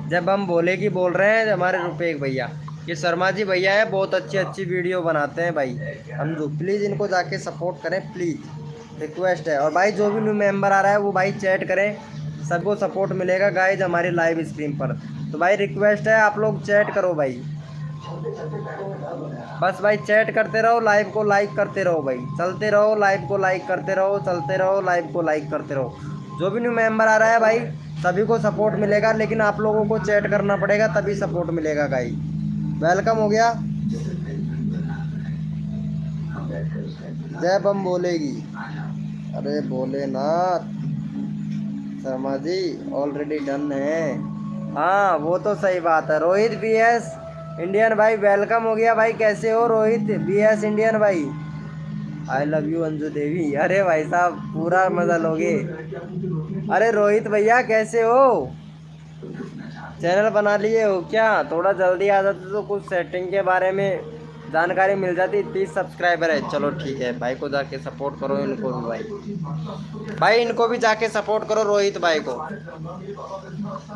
जब हम बोले कि बोल रहे हैं हमारे रुपेक भैया, ये शर्मा जी भैया है, बहुत अच्छी वीडियो बनाते हैं भाई। अंजू प्लीज़ इनको जाके सपोर्ट करें प्लीज़, रिक्वेस्ट है। और भाई जो भी न्यू मेंबर आ रहा है वो भाई चैट करें, सबको सपोर्ट मिलेगा गाइज हमारी लाइव स्ट्रीम पर। तो भाई रिक्वेस्ट है आप लोग चैट करो भाई, बस भाई चैट करते रहो, लाइव को लाइक करते रहो भाई, चलते रहो, लाइव को लाइक करते रहो, चलते रहो, लाइव को लाइक करते रहो। जो भी न्यू मेंबर आ रहा है भाई सभी को सपोर्ट मिलेगा, लेकिन आप लोगों को चैट करना पड़ेगा तभी सपोर्ट मिलेगा गाइस। वेलकम हो गया। जय बम बोलेगी। अरे भोलेनाथ शर्मा जी ऑलरेडी डन है। हाँ वो तो सही बात है। रोहित BS इंडियन भाई वेलकम हो गया भाई, कैसे हो रोहित BS इंडियन भाई। I love you Anju Devi, अरे भाई साहब पूरा मजा लोगे। अरे रोहित भैया कैसे हो, चैनल बना लिए हो क्या? थोड़ा जल्दी आ जाते तो कुछ सेटिंग के बारे में जानकारी मिल जाती। 30 सब्सक्राइबर है, चलो ठीक है। भाई को जाके सपोर्ट करो, इनको भी भाई इनको भी जाके सपोर्ट करो रोहित भाई को।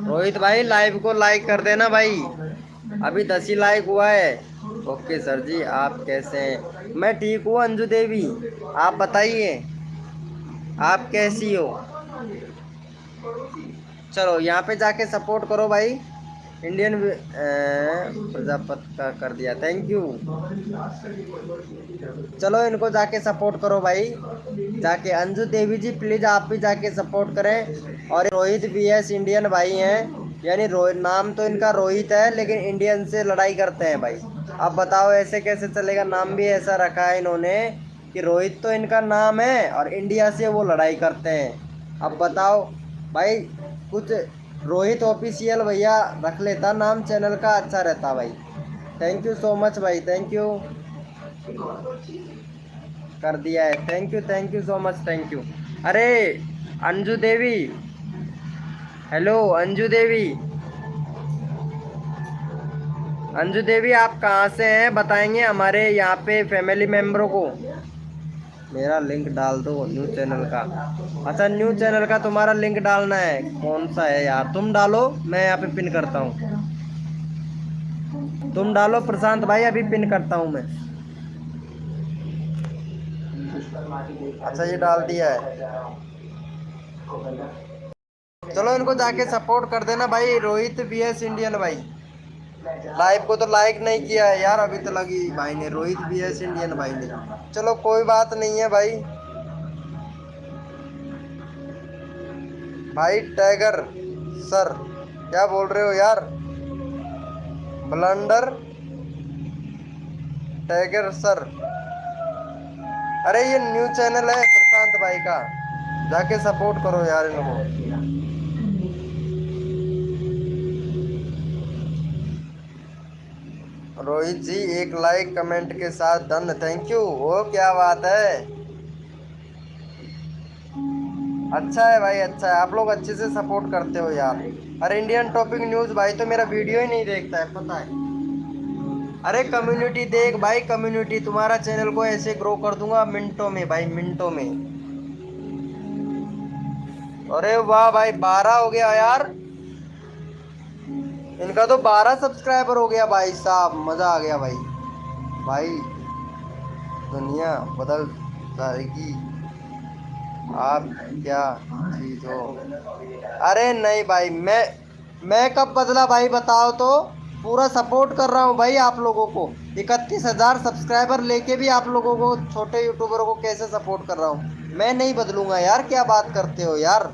रोहित भाई लाइव को लाइक कर देना भाई, अभी 10 ही लाइक हुआ है। ओके सर जी, आप कैसे हैं? मैं ठीक हूँ अंजू देवी, आप बताइए आप कैसी हो? चलो यहाँ पे जाके सपोर्ट करो भाई। इंडियन प्रजापति का कर दिया, थैंक यू। चलो इनको जाके सपोर्ट करो भाई, जाके अंजू देवी जी प्लीज आप भी जाके सपोर्ट करें। और रोहित BS इंडियन भाई हैं, यानी नाम तो इनका रोहित है लेकिन इंडियन से लड़ाई करते हैं भाई। अब बताओ ऐसे कैसे चलेगा, नाम भी ऐसा रखा है इन्होंने कि रोहित तो इनका नाम है और इंडिया से वो लड़ाई करते हैं। अब बताओ भाई, कुछ रोहित ऑफिशियल भैया रख लेता नाम चैनल का, अच्छा रहता भाई। थैंक यू सो मच भाई, थैंक यू। कर दिया है, thank you so much, thank you. अरे अंजू देवी, हेलो अंजू देवी, अंजू देवी आप कहाँ से हैं बताएंगे हमारे यहाँ पे फैमिली मेम्बरों को। मेरा लिंक डाल दो न्यू चैनल का। अच्छा न्यू चैनल का तुम्हारा लिंक डालना है, कौन सा है यार? तुम डालो, मैं यहाँ पे पिन करता हूँ। तुम डालो प्रशांत भाई, अभी पिन करता हूँ मैं। अच्छा ये डाल दिया है, चलो इनको जाके सपोर्ट कर देना भाई। रोहित BS इंडियन भाई, लाइव को तो लाइक नहीं किया है यार अभी तो लगी भाई ने, रोहित BS इंडियन भाई ने। चलो कोई बात नहीं है भाई। भाई टाइगर सर क्या बोल रहे हो यार, ब्लंडर टाइगर सर। अरे ये न्यू चैनल है प्रशांत भाई का, जाके सपोर्ट करो यार इनको। रोहित जी एक लाइक कमेंट के साथ डन, थैंक यू। वो क्या बात है, अच्छा है भाई, अच्छा है, आप लोग अच्छे से सपोर्ट करते हो यार। अरे इंडियन टॉपिक न्यूज़ भाई तो मेरा वीडियो ही नहीं देखता है, पता है। अरे कम्युनिटी देख भाई, कम्युनिटी तुम्हारा चैनल को ऐसे ग्रो कर दूंगा मिनटों में भाई, मिनटों में। अरे वाह भाई 12 हो गया यार, इनका तो 12 सब्सक्राइबर हो गया भाई साहब, मजा आ गया भाई। भाई दुनिया बदल जाएगी, आप क्या चीज हो? अरे नहीं भाई, मैं कब बदला भाई बताओ तो, पूरा सपोर्ट कर रहा हूँ भाई आप लोगों को। 31,000 सब्सक्राइबर लेके भी आप लोगों को, छोटे यूट्यूबरों को कैसे सपोर्ट कर रहा हूँ। मैं नहीं बदलूंगा यार, क्या बात करते हो यार।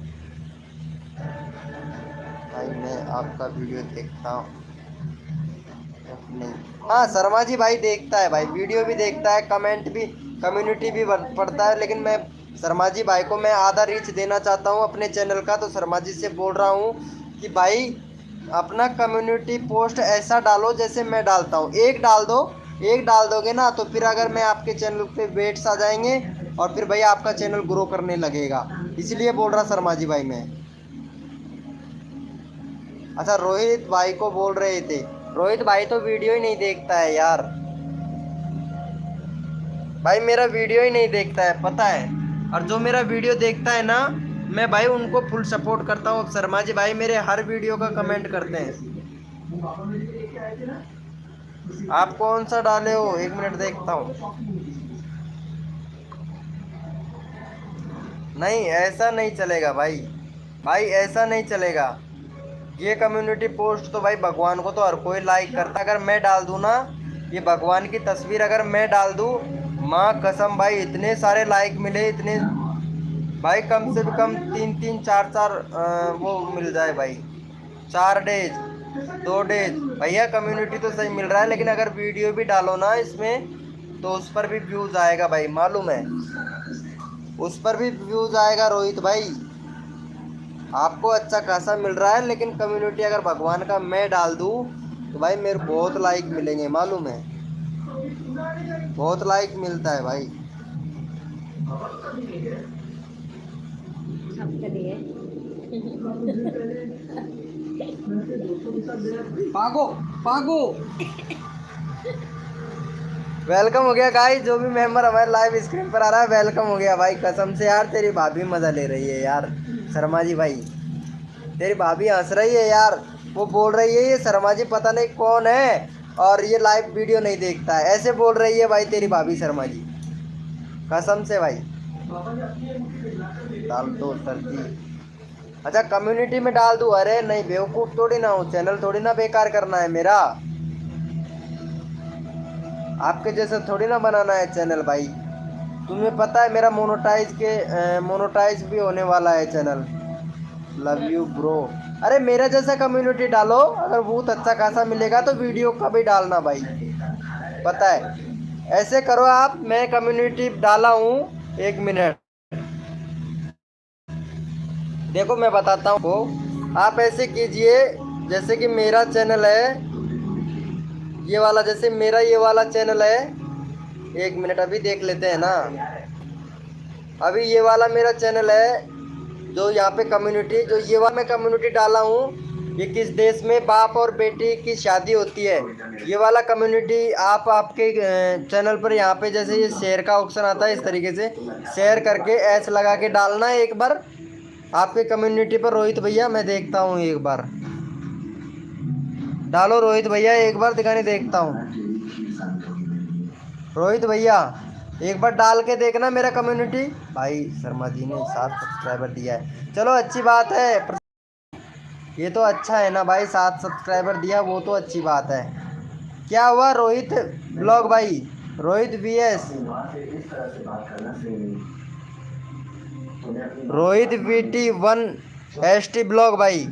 भाई मैं आपका वीडियो देखता हूँ नहीं, हाँ शर्मा जी भाई देखता है भाई, वीडियो भी देखता है, कमेंट भी, कम्युनिटी भी पढ़ता है। लेकिन मैं शर्मा जी भाई को मैं आधा रीच देना चाहता हूँ अपने चैनल का, तो शर्मा जी से बोल रहा हूँ कि भाई अपना कम्युनिटी पोस्ट ऐसा डालो जैसे मैं डालता हूँ। एक डाल दो, एक डाल दोगे ना तो फिर अगर मैं आपके चैनल पे वेट्स आ जाएंगे और फिर भाई आपका चैनल ग्रो करने लगेगा, इसलिए बोल रहा शर्मा जी भाई मैं। अच्छा रोहित भाई को बोल रहे थे, रोहित भाई तो वीडियो ही नहीं देखता है यार, भाई मेरा वीडियो ही नहीं देखता है पता है। और जो मेरा वीडियो देखता है ना, मैं भाई उनको फुल सपोर्ट करता हूँ। शर्मा जी भाई मेरे हर वीडियो का कमेंट करते हैं। आप कौन सा डाले हो, एक मिनट देखता हूँ। नहीं ऐसा नहीं चलेगा भाई, भाई ऐसा नहीं चलेगा। ये कम्युनिटी पोस्ट तो भाई भगवान को तो हर कोई लाइक करता, अगर मैं डाल दूँ ना ये भगवान की तस्वीर, अगर मैं डाल दूँ, माँ कसम भाई इतने सारे लाइक मिले, इतने भाई कम से कम 3-3 4-4 वो मिल जाए भाई, 4 डेज 2 डेज भैया। कम्युनिटी तो सही मिल रहा है, लेकिन अगर वीडियो भी डालो ना इसमें तो उस पर भी व्यूज आएगा भाई, मालूम है, उस पर भी व्यूज आएगा रोहित भाई। आपको अच्छा खासा मिल रहा है, लेकिन कम्युनिटी अगर भगवान का मैं डाल दूँ तो भाई मेरे बहुत लाइक मिलेंगे मालूम है, बहुत लाइक मिलता है भाई। आपके लिए पागो पागो। वेलकम हो गया गाइस, जो भी मेंबर हमारे लाइव स्क्रीन पर आ रहा है वेलकम हो गया भाई। कसम से यार तेरी भाभी मजा ले रही है यार, शर्मा जी भाई तेरी भाभी हंस रही है यार। वो बोल रही है ये शर्मा जी पता नहीं कौन है और ये लाइव वीडियो नहीं देखता है, ऐसे बोल रही है भाई तेरी भाभी शर्मा जी, कसम से भाई। डाल दो सर जी। अच्छा कम्युनिटी में डाल दूं? अरे नहीं बेवकूफ थोड़ी ना हूँ, चैनल थोड़ी ना बेकार करना है मेरा, आपके जैसे थोड़ी ना बनाना है चैनल भाई। तुम्हें पता है मेरा मोनोटाइज भी होने वाला है चैनल। Love you bro. अरे मेरा जैसा कम्युनिटी डालो, अगर बहुत अच्छा खासा मिलेगा तो वीडियो का भी डालना भाई, पता है। ऐसे करो आप, मैं कम्युनिटी डाला हूँ, 1 मिनट देखो मैं बताता हूँ को। आप ऐसे कीजिए जैसे कि मेरा चैनल है ये वाला, जैसे मेरा ये वाला चैनल है, 1 मिनट अभी देख लेते हैं ना। अभी ये वाला मेरा चैनल है जो यहाँ पे कम्युनिटी, जो ये वाला मैं कम्युनिटी डाला हूँ, ये किस देश में बाप और बेटी की शादी होती है, ये वाला कम्युनिटी आप आपके चैनल पर यहाँ पे जैसे ये शेयर का ऑप्शन आता है इस तरीके से शेयर करके ऐस लगा के डालना है एक बार आपके कम्युनिटी पर। रोहित भैया मैं देखता हूँ एक बार, डालो रोहित भैया एक बार दिखाने देखता हूँ। रोहित भैया एक बार डाल के देखना मेरा कम्युनिटी। भाई शर्मा जी ने 7 सब्सक्राइबर दिया है, चलो अच्छी बात है, ये तो अच्छा है ना भाई, 7 सब्सक्राइबर दिया वो तो अच्छी बात है। क्या हुआ रोहित ब्लॉग भाई, Rohit VS, Rohit VT1 ST blog भाई।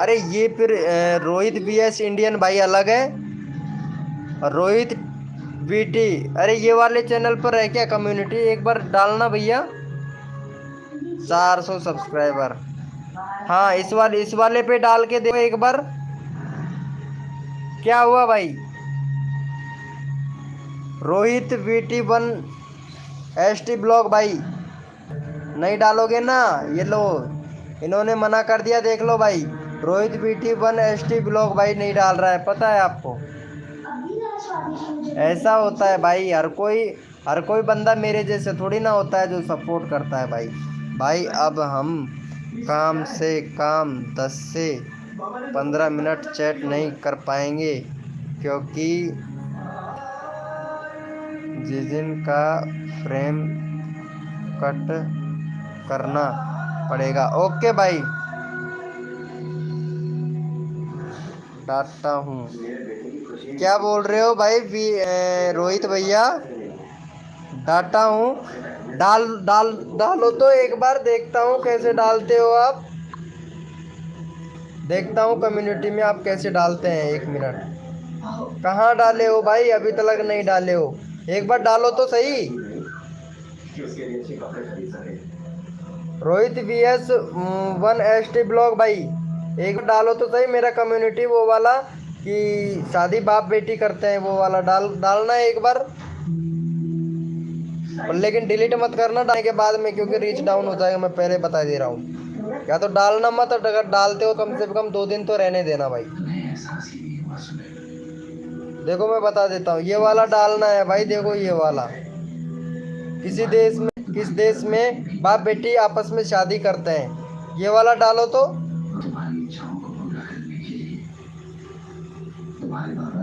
अरे ये फिर रोहित VS इंडियन भाई अलग है, और रोहित VT, अरे ये वाले चैनल पर है क्या कम्युनिटी, एक बार डालना भैया। 400 सब्सक्राइबर, हाँ इस वाले पे डाल के देखो एक बार। क्या हुआ भाई, रोहित VT1 ST ब्लॉग भाई, नहीं डालोगे ना, ये लो इन्होंने मना कर दिया, देख लो भाई। रोहित VT1 ST ब्लॉग भाई नहीं डाल रहा है, पता है आपको। ऐसा होता है भाई, हर कोई बंदा मेरे जैसे थोड़ी ना होता है जो सपोर्ट करता है भाई। भाई अब हम काम से काम 10 से 15 मिनट चैट नहीं कर पाएंगे क्योंकि जिजिन का फ्रेम कट करना पड़ेगा। ओके भाई डांटता हूँ। क्या बोल रहे हो भाई रोहित भैया, डांटा हूँ? डालो तो एक बार देखता हूँ कैसे डालते हो आप, देखता हूँ कम्युनिटी में आप कैसे डालते हैं। 1 मिनट कहाँ डाले हो भाई, अभी तक नहीं डाले हो, एक बार डालो तो सही। रोहित VS1 ST ब्लॉग भाई एक बार डालो तो सही मेरा कम्युनिटी, वो वाला कि शादी बाप बेटी करते हैं वो वाला डालना है एक बार। और लेकिन डिलीट मत करना डालने के बाद में, क्योंकि रीच डाउन हो जाएगा, मैं पहले बता दे रहा हूँ। या तो डालना मत, अगर डालते हो कम से कम 2 दिन तो रहने देना भाई। देखो मैं बता देता हूँ, ये वाला डालना है भाई, देखो ये वाला, किस देश में बाप बेटी आपस में शादी करते हैं, ये वाला डालो तो।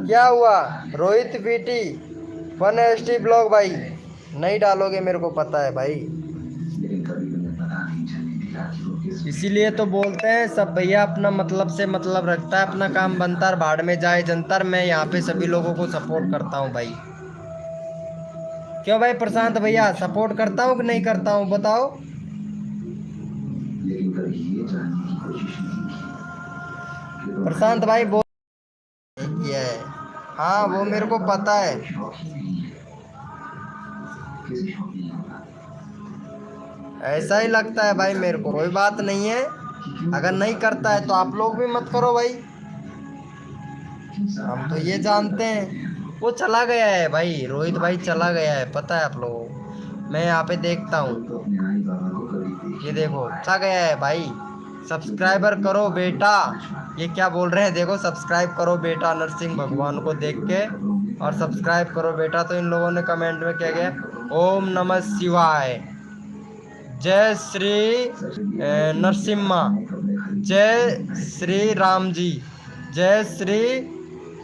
क्या हुआ रोहित VT1 ST ब्लॉग भाई, नहीं डालोगे मेरे को पता है भाई, इसीलिए तो बोलते हैं सब भैया अपना मतलब से मतलब रखता है, अपना काम बनता है, भाड़ में जाए जंतर। मैं यहाँ पे सभी लोगों को सपोर्ट करता हूँ भाई। क्यों भाई प्रशांत भैया सपोर्ट करता हूँ कि नहीं करता हूँ बताओ। प्रशांत भाई बोल ये है, हाँ वो मेरे को पता है। ऐसा ही लगता है भाई मेरे को, कोई बात नहीं है, अगर नहीं करता है तो आप लोग भी मत करो भाई, हम तो ये जानते हैं। वो चला गया है भाई, रोहित भाई चला गया है, पता है आप लोगों को। मैं यहाँ पे देखता हूँ, ये देखो चला गया है भाई। सब्सक्राइबर करो बेटा, ये क्या बोल रहे हैं देखो, सब्सक्राइब करो बेटा नरसिंह भगवान को देख के, और सब्सक्राइब करो बेटा। तो इन लोगों ने कमेंट में क्या किया, ओम नमः शिवाय, जय श्री नरसिम्हा, जय श्री राम जी, जय श्री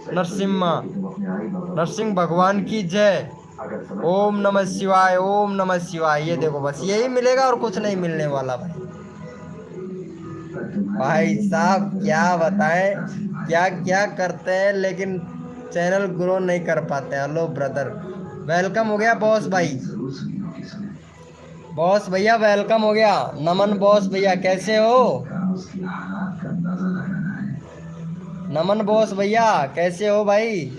नरसिम्हा, नरसिंह भगवान की जय, ओम नमः शिवाय, ओम नमः शिवाय। ये देखो बस यही मिलेगा और कुछ नहीं मिलने वाला भाई। भाई साहब क्या बताएं, क्या क्या करते हैं लेकिन चैनल ग्रो नहीं कर पाते। हेलो ब्रदर, वेलकम हो गया बॉस भाई, बॉस भैया वेलकम हो गया। नमन बॉस भैया कैसे हो, नमन बॉस भैया कैसे हो भाई।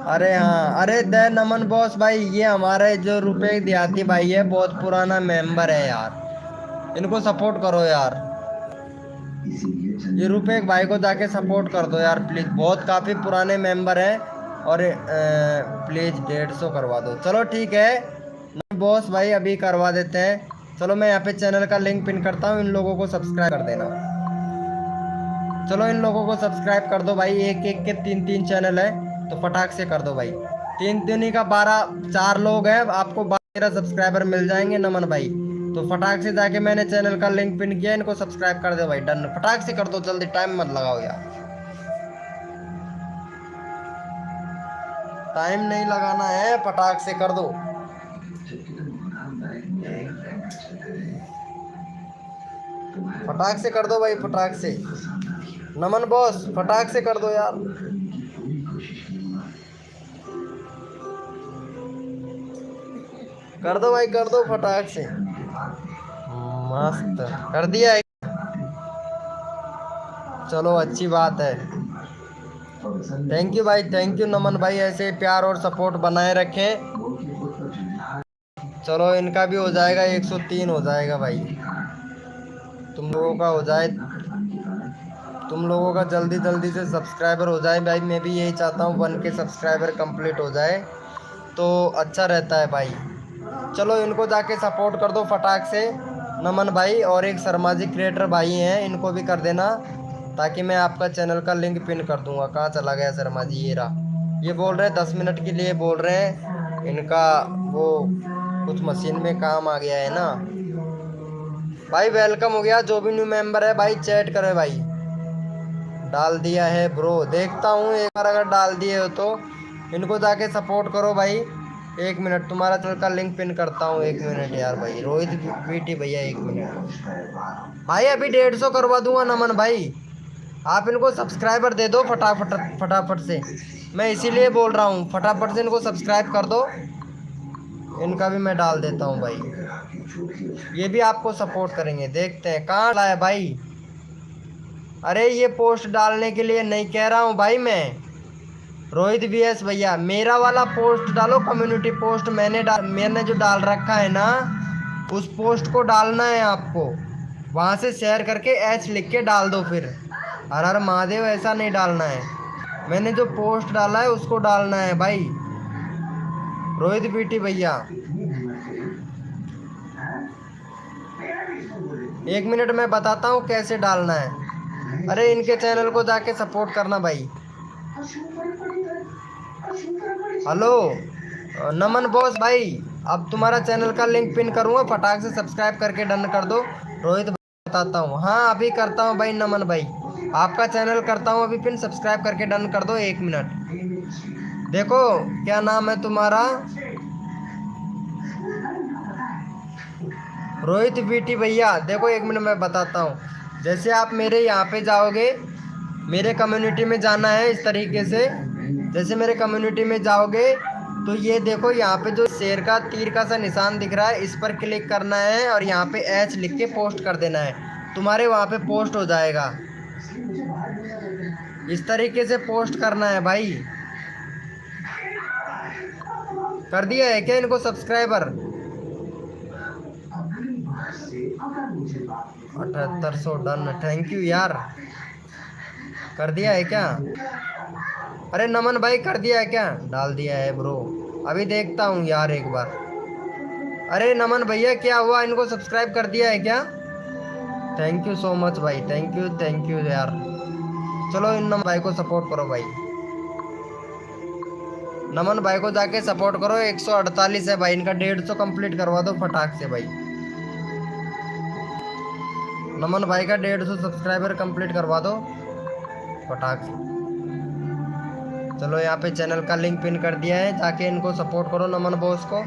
अरे हाँ, अरे दे नमन बॉस भाई, ये हमारे जो रुपए देहाती भाई है, बहुत पुराना मेंबर है यार, इनको सपोर्ट करो यार। ये रुपए भाई को जाके सपोर्ट कर दो यार प्लीज, बहुत काफी पुराने मेंबर हैं। और प्लीज 150 करवा दो, चलो ठीक है बॉस भाई अभी करवा देते हैं। चलो मैं यहाँ पे चैनल का लिंक पिन करता हूँ, इन लोगों को सब्सक्राइब कर देना। चलो इन लोगों को सब्सक्राइब कर दो भाई, एक एक के 3 3 चैनल है, तो फटाक से कर दो भाई। 3 3 का 12, 4 लोग हैं, आपको 12 सब्सक्राइबर मिल जाएंगे नमन भाई। तो फटाक से जाके मैंने चैनल का लिंक पिन किया, इनको सब्सक्राइब कर दो भाई, डन, फटाक से कर दो जल्दी, टाइम मत लगाओ यार, टाइम नहीं लगाना है, फटाक से कर दो। फटाक से कर दो भाई, फटाक से, नमन बॉस फटाक से कर दो यार। कर दो भाई, कर दो फटाक से, मस्त कर दिया है। चलो अच्छी बात है, थैंक यू भाई, थैंक यू नमन भाई, ऐसे प्यार और सपोर्ट बनाए रखें। चलो इनका भी हो जाएगा, 103 हो जाएगा भाई, तुम लोगों का हो जाए, तुम लोगों का जल्दी जल्दी से सब्सक्राइबर हो जाए भाई। मैं भी यही चाहता हूँ 1K सब्सक्राइबर कंप्लीट हो जाए तो अच्छा रहता है भाई। चलो इनको जाके सपोर्ट कर दो फटाक से नमन भाई, और एक शर्मा जी क्रिएटर भाई हैं, इनको भी कर देना, ताकि मैं आपका चैनल का लिंक पिन कर दूंगा। कहाँ चला गया शर्मा जी, ये रहा। ये बोल रहे हैं 10 मिनट के लिए बोल रहे हैं, इनका वो कुछ मशीन में काम आ गया है ना भाई। वेलकम हो गया, जो भी न्यू मेंबर है भाई चैट करे भाई। डाल दिया है ब्रो, देखता हूँ एक बार, अगर डाल दिए हो तो इनको जाके सपोर्ट करो भाई। 1 मिनट, तुम्हारा चैनल का लिंक पिन करता हूँ, 1 मिनट यार भाई, रोहित बीटी भैया 1 मिनट भाई, अभी 150 करवा दूंगा नमन भाई, आप इनको सब्सक्राइबर दे दो फटाफट फटाफट से, मैं इसीलिए बोल रहा हूँ, फटाफट से इनको सब्सक्राइब कर दो। इनका भी मैं डाल देता हूँ भाई, ये भी आपको सपोर्ट करेंगे, देखते हैं कहाँ लाया भाई। अरे ये पोस्ट डालने के लिए नहीं कह रहा हूँ भाई मैं, रोहित VS भैया मेरा वाला पोस्ट डालो, कम्युनिटी पोस्ट मैंने जो डाल रखा है ना, उस पोस्ट को डालना है आपको, वहाँ से शेयर करके H लिख के डाल दो, फिर हर हर महादेव ऐसा नहीं डालना है, मैंने जो पोस्ट डाला है उसको डालना है भाई, रोहित बीटी भैया। 1 मिनट में बताता हूँ कैसे डालना है। अरे इनके चैनल को जाके सपोर्ट करना भाई। हेलो नमन बॉस भाई, अब तुम्हारा चैनल का लिंक पिन करूँगा, फटाक से सब्सक्राइब करके डन कर दो। रोहित बताता हूँ, हाँ अभी करता हूँ भाई नमन भाई, आपका चैनल करता हूँ अभी पिन, सब्सक्राइब करके डन कर दो। 1 मिनट, देखो क्या नाम है तुम्हारा, रोहित बीटी भैया। देखो 1 मिनट में बताता हूँ, जैसे आप मेरे यहाँ पे जाओगे, मेरे कम्युनिटी में जाना है इस तरीके से, जैसे मेरे कम्युनिटी में जाओगे तो ये देखो यहाँ पे जो शेर का तीर का सा निशान दिख रहा है, इस पर क्लिक करना है और यहाँ पे H लिख के पोस्ट कर देना है, तुम्हारे वहाँ पे पोस्ट हो जाएगा। इस तरीके से पोस्ट करना है भाई। कर दिया है क्या इनको सब्सक्राइबर? 7800 डन, थैंक यू यार। कर दिया है क्या? अरे नमन भाई कर दिया है क्या? डाल दिया है ब्रो, अभी देखता हूँ यार एक बार। अरे नमन भैया क्या हुआ, इनको सब्सक्राइब कर दिया है क्या? थैंक यू सो मच भाई, थैंक यू यार। चलो इन नमन भाई को सपोर्ट करो भाई, नमन भाई को जाके सपोर्ट करो। 148 है भाई इनका, 150 कंप्लीट करवा दो फटाक से भाई। नमन भाई का 150 सब्सक्राइबर कंप्लीट करवा दो फटाक से। चलो यहाँ पे चैनल का लिंक पिन कर दिया है, जाके इनको सपोर्ट करो नमन बॉस को।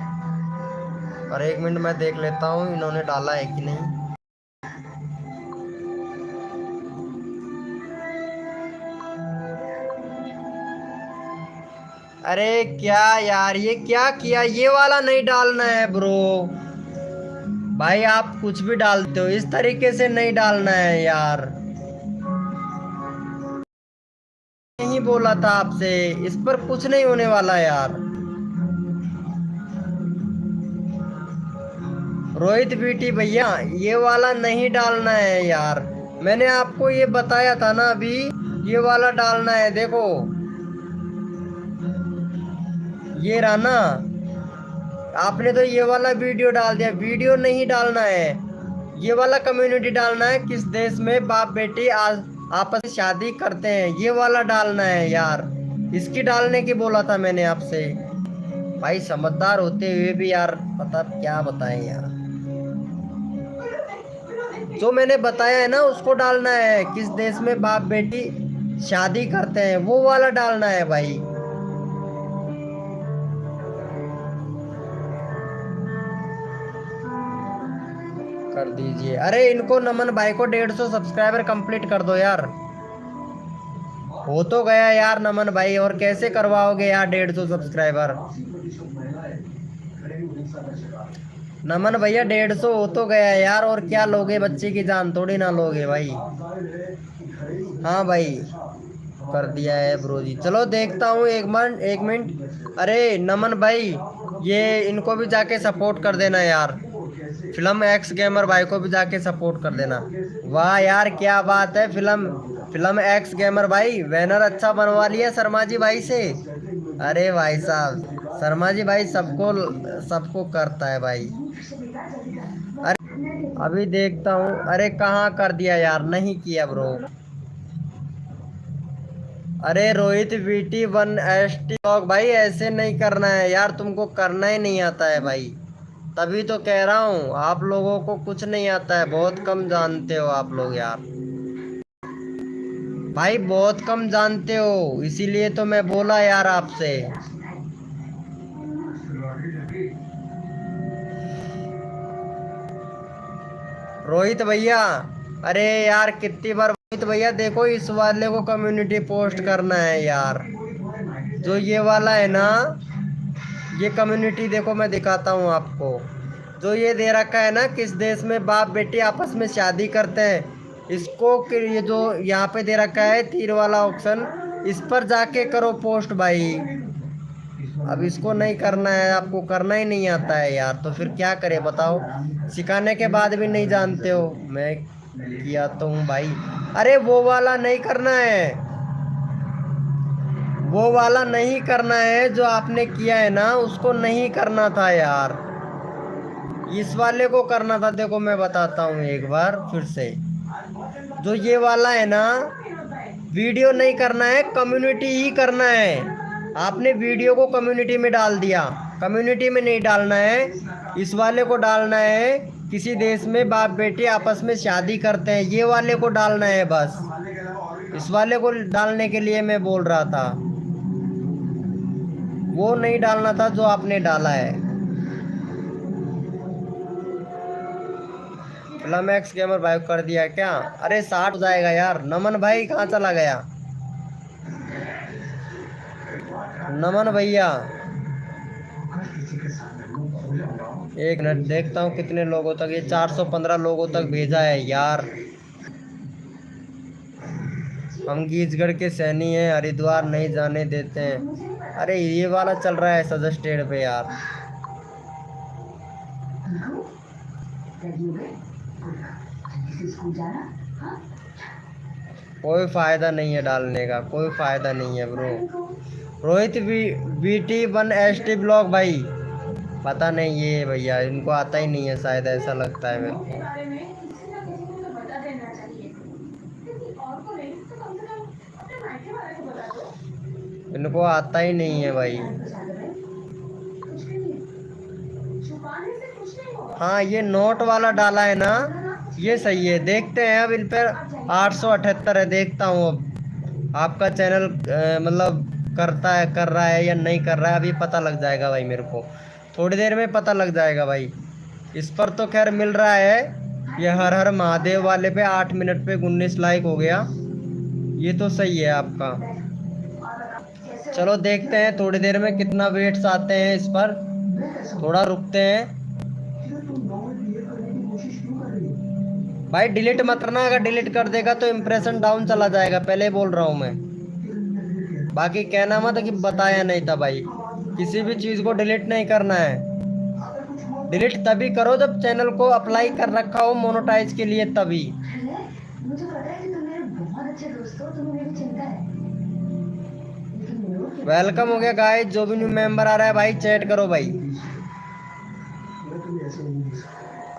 और 1 मिनट मैं देख लेता हूँ इन्होंने डाला है कि नहीं। अरे क्या यार, ये क्या किया, ये वाला नहीं डालना है ब्रो। भाई आप कुछ भी डालते हो, इस तरीके से नहीं डालना है यार। नहीं बोला था आपसे, इस पर कुछ नहीं होने वाला यार। रोहित बीटी भैया ये वाला नहीं डालना है यार, मैंने आपको ये बताया था ना अभी, ये वाला डालना है। देखो ये रहा ना, आपने तो ये वाला वीडियो डाल दिया, वीडियो नहीं डालना है, ये वाला कम्युनिटी डालना है। किस देश में बाप बेटी आपस में शादी करते हैं, ये वाला डालना है यार। इसकी डालने की बोला था मैंने आपसे। भाई समझदार होते हुए भी यार, पता क्या बताएं यार। जो मैंने बताया है ना उसको डालना है, किस देश में बाप बेटी शादी करते हैं, वो वाला डालना है भाई। कर दीजिए, अरे इनको नमन भाई को 150 सब्सक्राइबर कंप्लीट कर दो यार। हो तो गया यार नमन भाई, और कैसे करवाओगे यार 150 सब्सक्राइबर? नमन भैया 150 हो तो गया यार, और क्या लोगे, बच्चे की जान थोड़ी ना लोगे भाई। हाँ भाई कर दिया है ब्रो जी। चलो देखता हूँ 1 मिनट। अरे नमन भाई ये इनको भी जाके सपोर्ट कर देना यार, फिल्म एक्स गेमर भाई को भी जाके सपोर्ट कर देना। वाह यार क्या बात है, फिल्म एक्स गेमर भाई बैनर अच्छा बनवा लिया शर्मा जी भाई से। अरे भाई साहब शर्मा जी भाई सबको सबको करता है भाई। अरे अभी देखता हूँ, अरे कहाँ कर दिया यार, नहीं किया ब्रो। अरे रोहित वीटी 1ST भाई ऐसे नहीं करना है यार, तुमको करना ही नहीं आता है भाई। तभी तो कह रहा हूँ आप लोगों को कुछ नहीं आता है, बहुत कम जानते हो आप लोग यार। भाई बहुत कम जानते हो, इसीलिए तो मैं बोला यार आपसे। रोहित भैया अरे यार कितनी बार, रोहित भैया देखो इस वाले को कम्युनिटी पोस्ट करना है यार। जो ये वाला है ना, ये कम्युनिटी देखो मैं दिखाता हूँ आपको। जो ये दे रखा है ना, किस देश में बाप बेटी आपस में शादी करते हैं, इसको ये जो यहाँ पे दे रखा है तीर वाला ऑप्शन, इस पर जाके करो पोस्ट भाई। अब इसको नहीं करना है, आपको करना ही नहीं आता है यार, तो फिर क्या करे बताओ, सिखाने के बाद भी नहीं जानते हो। मैं किया तो हूँ भाई। अरे वो वाला नहीं करना है, वो वाला नहीं करना है, जो आपने किया है ना उसको नहीं करना था यार, इस वाले को करना था। देखो मैं बताता हूँ एक बार फिर से, जो ये वाला है ना, वीडियो नहीं करना है, कम्युनिटी ही करना है। आपने वीडियो को कम्युनिटी में डाल दिया, कम्युनिटी में नहीं डालना है, इस वाले को डालना है। किसी देश में बाप बेटी आपस में शादी करते हैं, ये वाले को डालना है बस। इस वाले को डालने के लिए मैं बोल रहा था, वो नहीं डालना था जो आपने डाला है। फ्लैक्स गेमर भाई कर दिया क्या? अरे 60 हो जाएगा यार। नमन भाई कहाँ चला गया? नमन भैया 1 मिनट देखता हूँ कितने लोगों तक, ये 415 लोगों तक भेजा है यार। हम गीजगढ़ के सैनी हैं, हरिद्वार नहीं जाने देते हैं। अरे ये वाला चल रहा है सजेस्टेड पे यार। कोई फायदा नहीं है डालने का, कोई फायदा नहीं है ब्रो। रोहित BT1ST ब्लॉग भाई, पता नहीं ये भैया इनको आता ही नहीं है शायद, ऐसा लगता है मेरे को। इनको आता ही नहीं है भाई। हाँ ये नोट वाला डाला है ना, ये सही है। देखते हैं अब इन पर 878 है, देखता हूँ अब आपका चैनल मतलब करता है, कर रहा है या नहीं कर रहा है, अभी पता लग जाएगा भाई मेरे को, थोड़ी देर में पता लग जाएगा भाई। इस पर तो खैर मिल रहा है, ये हर हर महादेव वाले पे 8 मिनट पे 19 लाइक हो गया, ये तो सही है आपका। चलो देखते हैं थोड़ी देर में कितना वेट्स आते हैं इस पर, थोड़ा रुकते हैं भाई। डिलीट मत करना, अगर डिलीट कर देगा तो इम्प्रेशन डाउन चला जाएगा, पहले बोल रहा हूँ मैं। बाकी कहना मत कि बताया नहीं था भाई, किसी भी चीज को डिलीट नहीं करना है। डिलीट तभी करो जब चैनल को अप्लाई कर रखा हो मोनेटाइज के लिए, तभी। वेलकम हो गया गाइस, जो भी न्यू मेंबर आ रहा है भाई चैट करो भाई।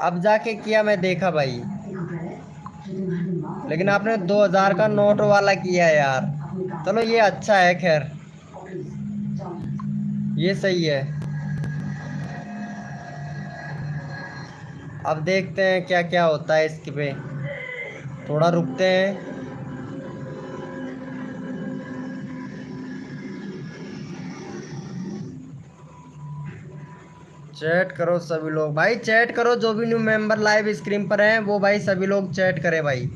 अब जाके किया मैं देखा भाई, लेकिन आपने 2000 का नोट वाला किया है यार। चलो ये अच्छा है, खैर ये सही है। अब देखते हैं क्या क्या होता है इसके पे, थोड़ा रुकते हैं। चैट करो सभी लोग भाई, चैट करो, जो भी न्यू मेंबर लाइव स्क्रीन पर हैं वो भाई सभी लोग चैट करें भाई।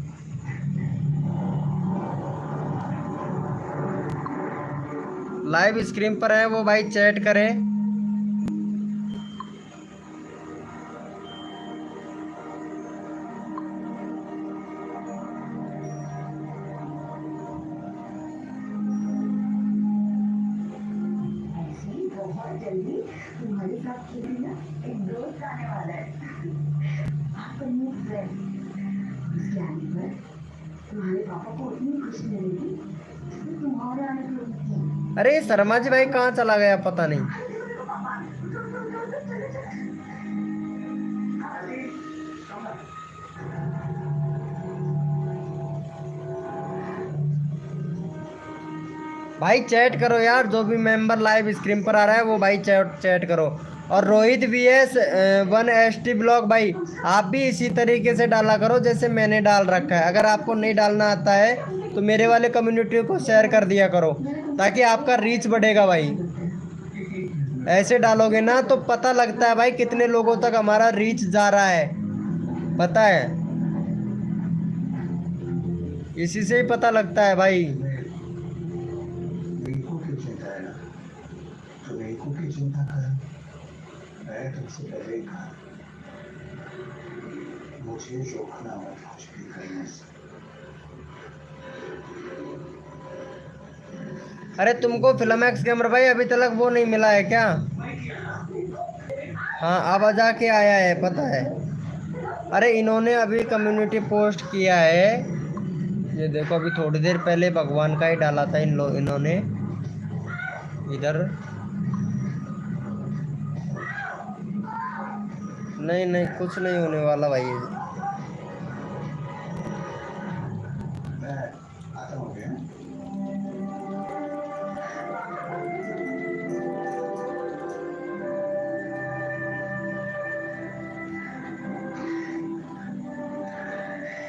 लाइव स्क्रीन पर हैं वो भाई चैट करें। अरे शर्मा जी भाई कहाँ चला गया पता नहीं। भाई चैट करो यार, जो भी मेंबर लाइव स्क्रीन पर आ रहा है वो भाई चैट करो। और रोहित VS1ST ब्लॉग भाई, आप भी इसी तरीके से डाला करो जैसे मैंने डाल रखा है। अगर आपको नहीं डालना आता है तो मेरे वाले कम्युनिटी को शेयर कर दिया करो, ताकि आपका रीच बढ़ेगा भाई। ऐसे डालोगे ना तो पता लगता है भाई कितने लोगों तक हमारा रीच जा रहा है, पता है, इसी से ही पता लगता है भाई। मुझे जोखना है कुछ भी करने से। अरे तुमको फिल्मैक्स कैमरा भाई अभी तक वो नहीं मिला है क्या? हाँ अब जाके आया है, पता है। अरे इन्होंने अभी कम्युनिटी पोस्ट किया है, ये देखो अभी थोड़ी देर पहले भगवान का ही डाला था इन्होंने इधर। नहीं नहीं कुछ नहीं होने वाला भाई।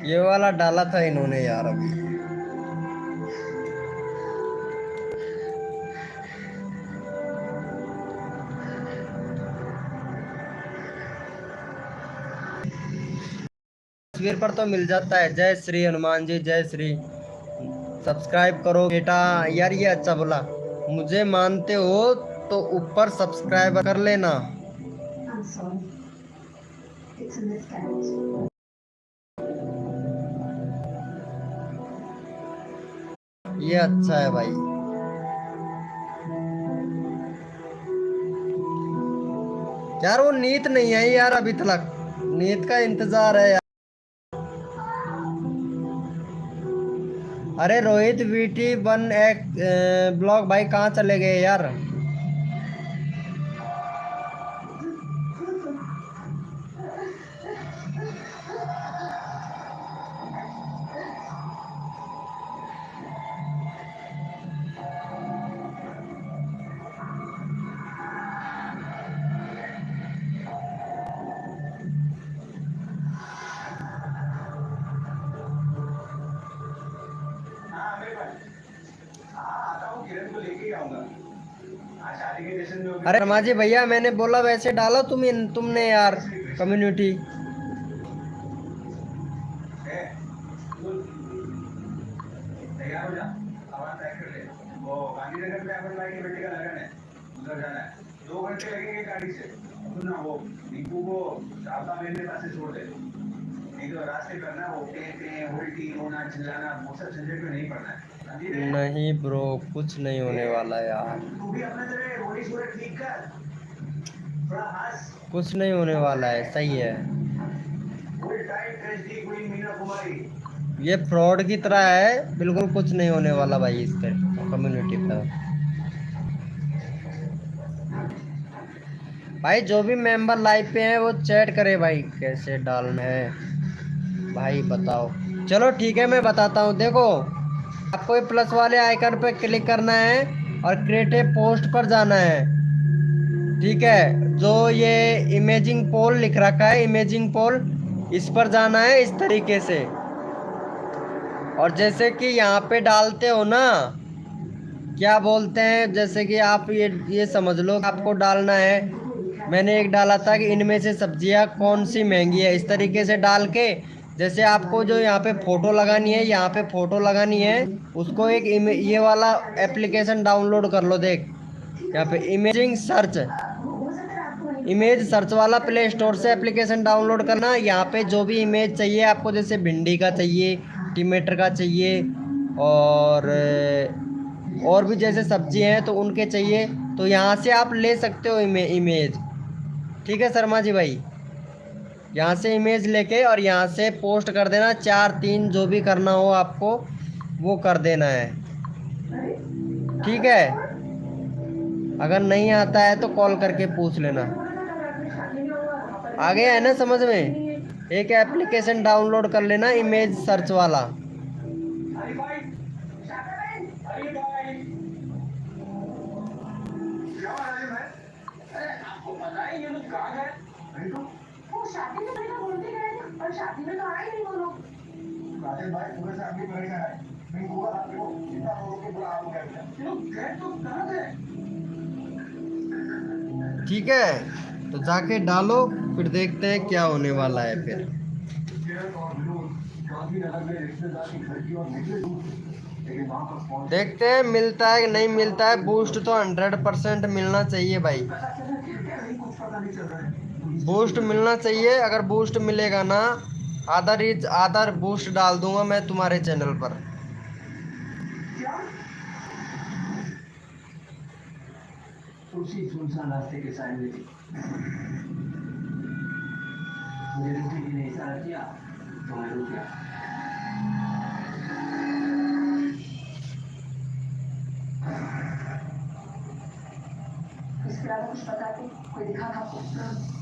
ये वाला डाला था इन्होंने यार अभी। तस्वीर पर तो मिल जाता है। जय श्री हनुमान जी, जय श्री। सब्सक्राइब करो बेटा यार, ये अच्छा बोला। मुझे मानते हो तो ऊपर सब्सक्राइब कर लेना। ये अच्छा है भाई। यार वो नीत नहीं आई यार अभी तक, नीत का इंतजार है यार। अरे रोहित वीटी वन एक ब्लॉग भाई कहाँ चले गए यार। अरे शर्मा जी भैया मैंने बोला वैसे डालो तुमने यार कम्युनिटी। नहीं ब्रो कुछ नहीं होने वाला यार, कुछ नहीं होने वाला है, सही है। ये फ्रॉड की तरह है, बिल्कुल कुछ नहीं होने वाला भाई इस पर कम्युनिटी पर। भाई जो भी मेंबर लाइव पे हैं वो चैट करे भाई, कैसे डालना है भाई बताओ। चलो ठीक है मैं बताता हूँ, देखो आपको ये प्लस वाले आइकन पे क्लिक करना है और क्रिएट ए पोस्ट पर जाना है। ठीक है, जो ये इमेजिंग पोल लिख रखा है, इमेजिंग पोल, इस पर जाना है इस तरीके से। और जैसे कि यहाँ पे डालते हो ना, क्या बोलते हैं, जैसे कि आप ये समझ लो आपको डालना है, मैंने एक डाला था कि इनमें से सब्जियां कौन सी महंगी है, इस तरीके से डाल के जैसे आपको जो यहाँ पे फोटो लगानी है, यहाँ पे फोटो लगानी है, उसको एक ये वाला एप्लीकेशन डाउनलोड कर लो। देख यहाँ पे इमेजिंग सर्च, इमेज सर्च वाला प्ले स्टोर से एप्लीकेशन डाउनलोड करना। यहाँ पे जो भी इमेज चाहिए आपको, जैसे भिंडी का चाहिए, टमाटर का चाहिए, और भी जैसे सब्जी हैं तो उनके चाहिए, तो यहाँ से आप ले सकते हो इमेज। ठीक है शर्मा जी भाई, यहाँ से इमेज लेके और यहाँ से पोस्ट कर देना, 4 3 जो भी करना हो आपको वो कर देना है। ठीक है, अगर नहीं आता है तो कॉल करके पूछ लेना। आ गया है ना समझ में? एक एप्लीकेशन डाउनलोड कर लेना इमेज सर्च वाला। ठीक है, तो जाके डालो, फिर देखते हैं क्या होने वाला है फिर। देखते हैं मिलता है कि नहीं मिलता है। बूस्ट तो 100% मिलना चाहिए भाई, बूस्ट मिलना चाहिए। अगर बूस्ट मिलेगा ना, आधा बूस्ट डाल दूंगा मैं तुम्हारे चैनल पर। उसी सुनसान रास्ते के साइड में मुझे रुकने के लिए इशारा किया तो मैं रुक गया। इसके अलावा कुछ बताते, कोई दिखा था आपको?